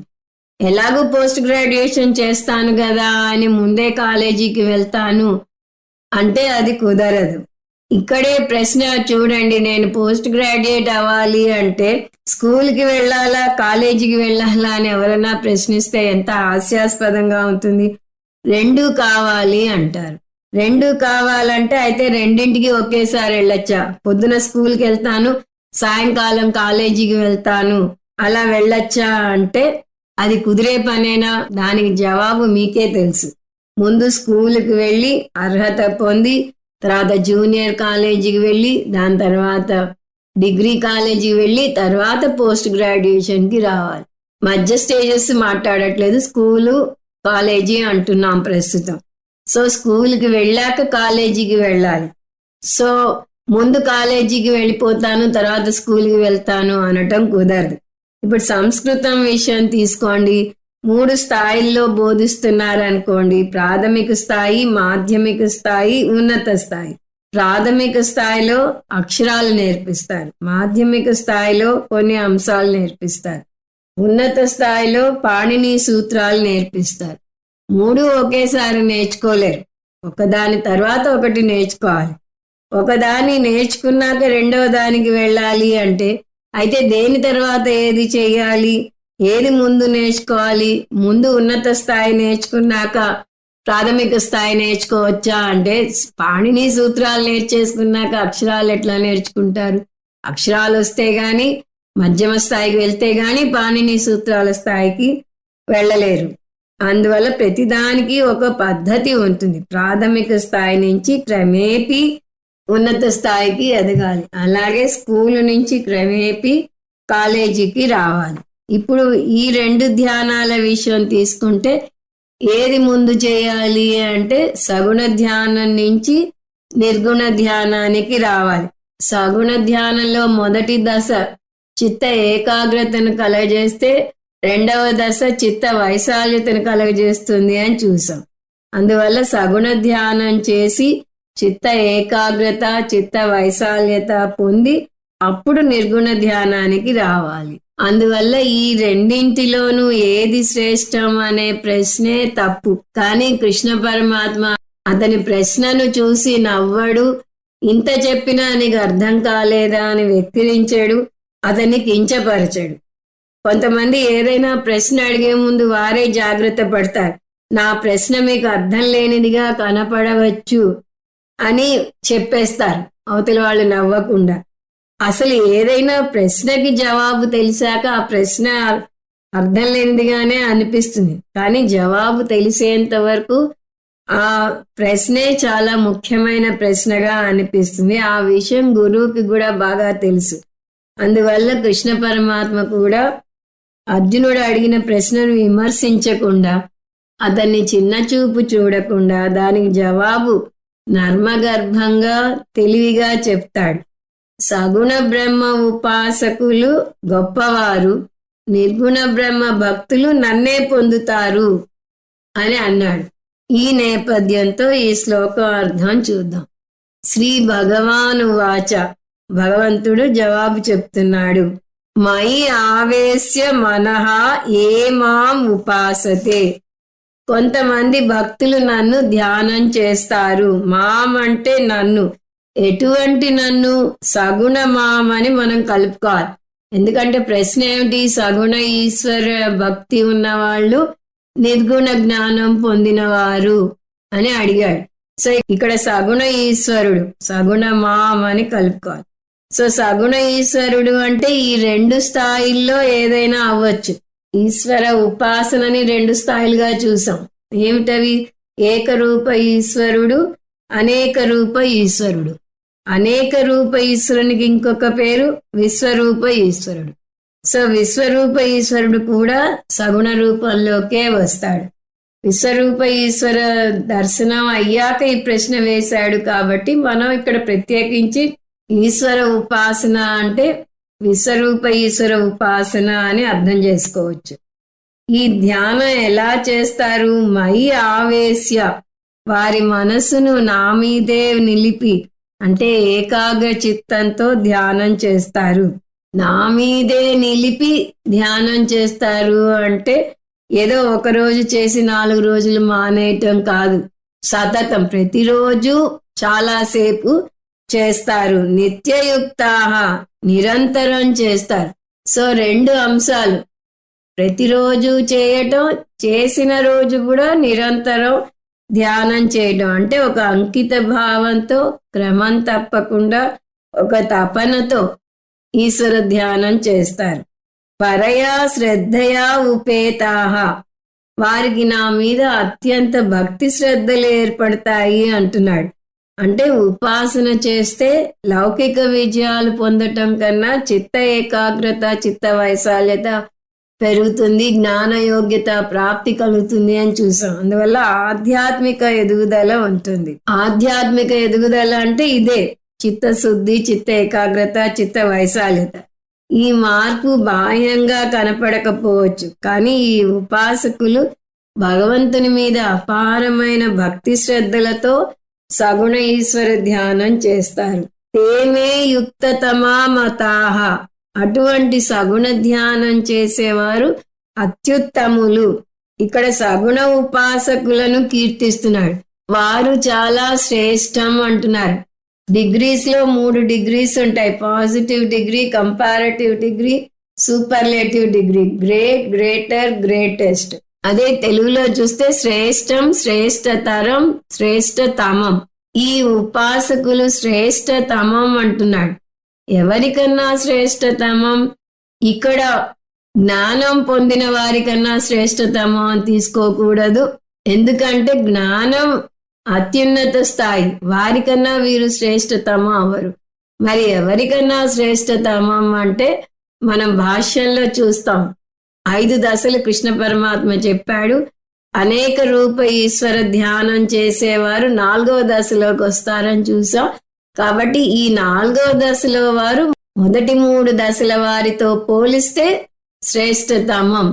ఎలాగో పోస్ట్ గ్రాడ్యుయేషన్ చేస్తాను కదా అని ముందే కాలేజీకి వెళ్తాను అంటే అది కుదరదు. ఇక్కడే ప్రశ్న చూడండి, నేను పోస్ట్ గ్రాడ్యుయేట్ అవ్వాలి అంటే స్కూల్కి వెళ్ళాలా కాలేజీకి వెళ్ళాలా అని ఎవరైనా ప్రశ్నిస్తే ఎంత హాస్యాస్పదంగా ఉంటుంది. రెండూ కావాలి అంటారు. రెండూ కావాలంటే అయితే రెండింటికి ఒకేసారి వెళ్ళొచ్చా? పొద్దున స్కూల్కి వెళ్తాను, సాయంకాలం కాలేజీకి వెళ్తాను, అలా వెళ్ళొచ్చా అంటే అది కుదిరే పనేనా? దానికి జవాబు మీకే తెలుసు. ముందు స్కూల్కి వెళ్ళి అర్హత పొంది, తర్వాత జూనియర్ కాలేజీకి వెళ్ళి, దాని తర్వాత డిగ్రీ కాలేజీకి వెళ్ళి, తర్వాత పోస్ట్ గ్రాడ్యుయేషన్కి రావాలి. మధ్య స్టేజెస్ మాట్లాడట్లేదు, స్కూలు కాలేజీ అంటున్నాం ప్రస్తుతం. సో స్కూల్కి వెళ్ళాక కాలేజీకి వెళ్ళాలి. సో ముందు కాలేజీకి వెళ్ళిపోతాను తర్వాత స్కూల్కి వెళ్తాను అనటం కుదరదు. ఇప్పుడు సంస్కృతం విషయం తీసుకోండి. 3 స్థాయిల్లో బోధిస్తున్నారనుకోండి. ప్రాథమిక స్థాయి, మాధ్యమిక స్థాయి, ఉన్నత స్థాయి. ప్రాథమిక స్థాయిలో అక్షరాలు నేర్పిస్తారు, మాధ్యమిక స్థాయిలో కొన్ని అంశాలు నేర్పిస్తారు, ఉన్నత స్థాయిలో పాణిని సూత్రాలు నేర్పిస్తారు. 3 ఒకేసారి నేర్చుకోలేరు, ఒకదాని తర్వాత ఒకటి నేర్చుకోవాలి. ఒకదాన్ని నేర్చుకున్నాక రెండవ దానికి వెళ్ళాలి అంటే అయితే దేని తర్వాత ఏది చేయాలి, ఏది ముందు నేర్చుకోవాలి? ముందు ఉన్నత స్థాయి నేర్చుకున్నాక ప్రాథమిక స్థాయి నేర్చుకోవచ్చా అంటే పాణిని సూత్రాలు నేర్చేసుకున్నాక అక్షరాలు ఎట్లా నేర్చుకుంటారు? అక్షరాలు వస్తే గాని మధ్యమ స్థాయికి వెళ్తే గాని పాణిని సూత్రాల స్థాయికి వెళ్ళలేరు. అందువల్ల ప్రతిదానికి ఒక పద్ధతి ఉంటుంది. ప్రాథమిక స్థాయి నుంచి క్రమేపీ ఉన్నత స్థాయికి ఎదగాలి. అలాగే స్కూలు నుంచి క్రమేపీ కాలేజీకి రావాలి. ఇప్పుడు ఈ 2 ధ్యానాల విషయం తీసుకుంటే ఏది ముందు చేయాలి అంటే సగుణ ధ్యానం నుంచి నిర్గుణ ధ్యానానికి రావాలి. సగుణ ధ్యానంలో మొదటి దశ చిత్త ఏకాగ్రతను కలగజేస్తే రెండవ దశ చిత్త వైశాల్యతను కలగజేస్తుంది అని చూసాం. అందువల్ల సగుణ ధ్యానం చేసి చిత్త ఏకాగ్రత, చిత్త వైశాల్యత పొంది అప్పుడు నిర్గుణ ధ్యానానికి రావాలి. అందువల్ల ఈ రెండింటిలోనూ ఏది శ్రేష్టం అనే ప్రశ్నే తప్పు. కానీ కృష్ణ పరమాత్మ అతని ప్రశ్నను చూసి నవ్వడు, ఇంత చెప్పినా నీకు అర్థం కాలేదా అని వెక్కిరించాడు, అతన్ని కించపరచాడు. కొంతమంది ఏదైనా ప్రశ్న అడిగే ముందు వారే జాగ్రత్త పడతారు. నా ప్రశ్న మీకు అర్థం లేనిదిగా కనపడవచ్చు అని చెప్పేస్తారు అవతల వాళ్ళు నవ్వకుండా. అసలు ఏదైనా ప్రశ్నకి జవాబు తెలిసాక ఆ ప్రశ్న అర్థం లేనిదిగానే అనిపిస్తుంది. కానీ జవాబు తెలిసేంత వరకు ఆ ప్రశ్నే చాలా ముఖ్యమైన ప్రశ్నగా అనిపిస్తుంది. ఆ విషయం గురువుకి కూడా బాగా తెలుసు. అందువల్ల కృష్ణ పరమాత్మ కూడా అర్జునుడు అడిగిన ప్రశ్నను విమర్శించకుండా, అతన్ని చిన్న చూపు చూడకుండా దానికి జవాబు నర్మగర్భంగా తెలివిగా చెప్తాడు. సగుణ బ్రహ్మ ఉపాసకులు గొప్పవారు, నిర్గుణ బ్రహ్మ భక్తులు నన్నే పొందుతారు అని అన్నాడు. ఈ నేపథ్యంతో ఈ శ్లోకం అర్థం చూద్దాం. శ్రీ భగవాను వాచ, భగవంతుడు జవాబు చెప్తున్నాడు. మయి ఆవేశ్య మనః ఏ మాం ఉపాసతే. కొంతమంది భక్తులు నన్ను ధ్యానం చేస్తారు. మాం అంటే నన్ను. ఎటువంటి నన్ను? సగుణ మాం అని మనం కలుపుకోవాలి. ఎందుకంటే ప్రశ్న ఏమిటి? సగుణ ఈశ్వర భక్తి ఉన్నవాళ్ళు నిర్గుణ జ్ఞానం పొందినవారు అని అడిగాడు. సో ఇక్కడ సగుణ ఈశ్వరుడు, సగుణ మాం అని కలుపుకోవాలి. సో సగుణ ఈశ్వరుడు అంటే ఈ 2 స్థాయిల్లో ఏదైనా అవ్వచ్చు. ఈశ్వర ఉపాసనని 2 స్థాయిలుగా చూసాం. ఏమిటవి? ఏకరూప ఈశ్వరుడు, అనేక రూప ఈశ్వరుడు. అనేక రూప ఈశ్వరునికి ఇంకొక పేరు విశ్వరూప ఈశ్వరుడు. సో విశ్వరూప ఈశ్వరుడు కూడా సగుణ రూపంలోకే వస్తాడు. విశ్వరూప ఈశ్వర దర్శనం అయ్యాక ఈ ప్రశ్న వేశాడు కాబట్టి మనం ఇక్కడ ప్రత్యేకించి ఈశ్వర ఉపాసన అంటే విశ్వరూప ఈశ్వర ఉపాసన అని అర్థం చేసుకోవచ్చు. ఈ ధ్యానం ఎలా చేస్తారు? మయి ఆవేశ్య, వారి మనసును నా మీదే నిలిపి, అంటే ఏకాగ్ర చిత్తంతో ధ్యానం చేస్తారు. నా మీదే నిలిపి ధ్యానం చేస్తారు అంటే ఏదో ఒకరోజు చేసి 4 రోజులు మానేయటం కాదు, సతతం ప్రతిరోజు చాలాసేపు చేస్తారు. నిత్యయుక్తాహ, నిరంతరం చేస్తారు. సో 2 అంశాలు, ప్రతిరోజు చేయటం, చేసిన రోజు కూడా నిరంతరం ధ్యానం చేయడం. అంటే ఒక అంకిత భావంతో, క్రమం తప్పకుండా ఒక తపనతో ఈశ్వర ధ్యానం చేస్తారు. పరయా శ్రద్ధయా ఉపేతాహ, వారికి నా మీద అత్యంత భక్తి శ్రద్ధలు ఏర్పడతాయి అంటున్నాడు. అంటే ఉపాసన చేస్తే లౌకిక విజయాలు పొందటం కన్నా చిత్త ఏకాగ్రత, చిత్త వైశాల్యత పెరుగుతుంది, జ్ఞాన యోగ్యత ప్రాప్తి కలుగుతుంది అని చూసాం. అందువల్ల ఆధ్యాత్మిక ఎదుగుదల ఉంటుంది. ఆధ్యాత్మిక ఎదుగుదల అంటే ఇదే, చిత్తశుద్ధి, చిత్త ఏకాగ్రత, చిత్త వైశాల్యత. ఈ మార్పు బాహ్యంగా కనపడకపోవచ్చు, కానీ ఈ ఉపాసకులు భగవంతుని మీద అపారమైన భక్తి శ్రద్ధలతో సగుణ ఈశ్వర ధ్యానం చేస్తారు. తేమే యుక్తతమా మతాహ, అటువంటి సగుణ ధ్యానం చేసేవారు అత్యుత్తములు. ఇక్కడ సగుణ ఉపాసకులను కీర్తిస్తున్నాడు. వారు చాలా శ్రేష్టం అంటున్నారు. డిగ్రీస్ లో 3 డిగ్రీస్ ఉంటాయి, positive degree, comparative degree, superlative degree. Great, greater, greatest. అదే తెలుగులో చూస్తే శ్రేష్టం, శ్రేష్టతరం, శ్రేష్టతమం. ఈ ఉపాసకులు శ్రేష్టతమం అంటున్నాడు. ఎవరికన్నా శ్రేష్టతమం? ఇక్కడ జ్ఞానం పొందిన వారికన్నా శ్రేష్టతమం అని తీసుకోకూడదు. ఎందుకంటే జ్ఞానం అత్యున్నత స్థాయి, వారికన్నా వీరు శ్రేష్టతమం అవరు. మరి ఎవరికన్నా శ్రేష్టతమం అంటే మనం భాష్యంలో చూస్తాం. 5 దశలు కృష్ణ పరమాత్మ చెప్పాడు. అనేక రూప ఈశ్వర ధ్యానం చేసేవారు 4వ దశలోకి వస్తారని చూసాం. కాబట్టి ఈ 4వ దశలో వారు మొదటి 3 దశల వారితో పోలిస్తే శ్రేష్టతమం.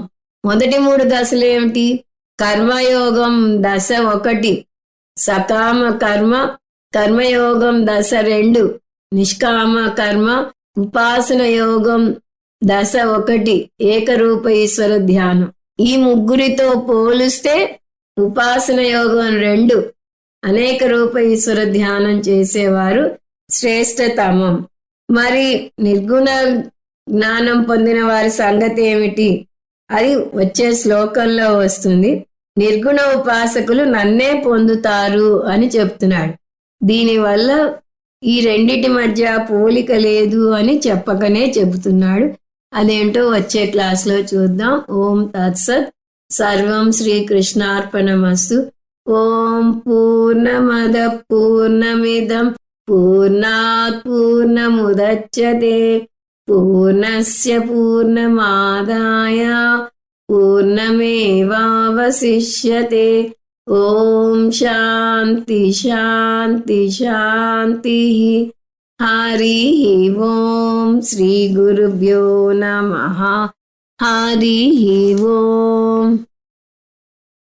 మొదటి 3 దశలు ఏమిటి? కర్మయోగం దశ 1, సకామ కర్మ, కర్మయోగం దశ 2, నిష్కామ కర్మ, ఉపాసన యోగం దశ 1, ఏకరూప ఈశ్వర ధ్యానం. ఈ ముగ్గురితో పోలిస్తే ఉపాసన యోగం 2, అనేక రూప ఈశ్వర ధ్యానం చేసేవారు శ్రేష్టతమం. మరి నిర్గుణ జ్ఞానం పొందిన వారి సంగతి ఏమిటి? అది వచ్చే శ్లోకంలో వస్తుంది. నిర్గుణ ఉపాసకులు నన్నే పొందుతారు అని చెప్తున్నాడు. దీనివల్ల ఈ రెండిటి మధ్య పోలిక లేదు అని చెప్పకనే చెబుతున్నాడు. అదేంటో వచ్చే క్లాస్లో చూద్దాం. ఓం తత్సత్. సర్వం శ్రీకృష్ణార్పణమస్తు. ఓం పూర్ణమద పూర్ణమిదం పూర్ణాత్ పూర్ణముదచ్యతే పూర్ణస్య పూర్ణమాదాయ పూర్ణమేవావశిష్యతే. ఓం శాంతి శాంతి శాంతి. హరి ఓం. శ్రీ గురుభ్యో నమః. హరి ఓం.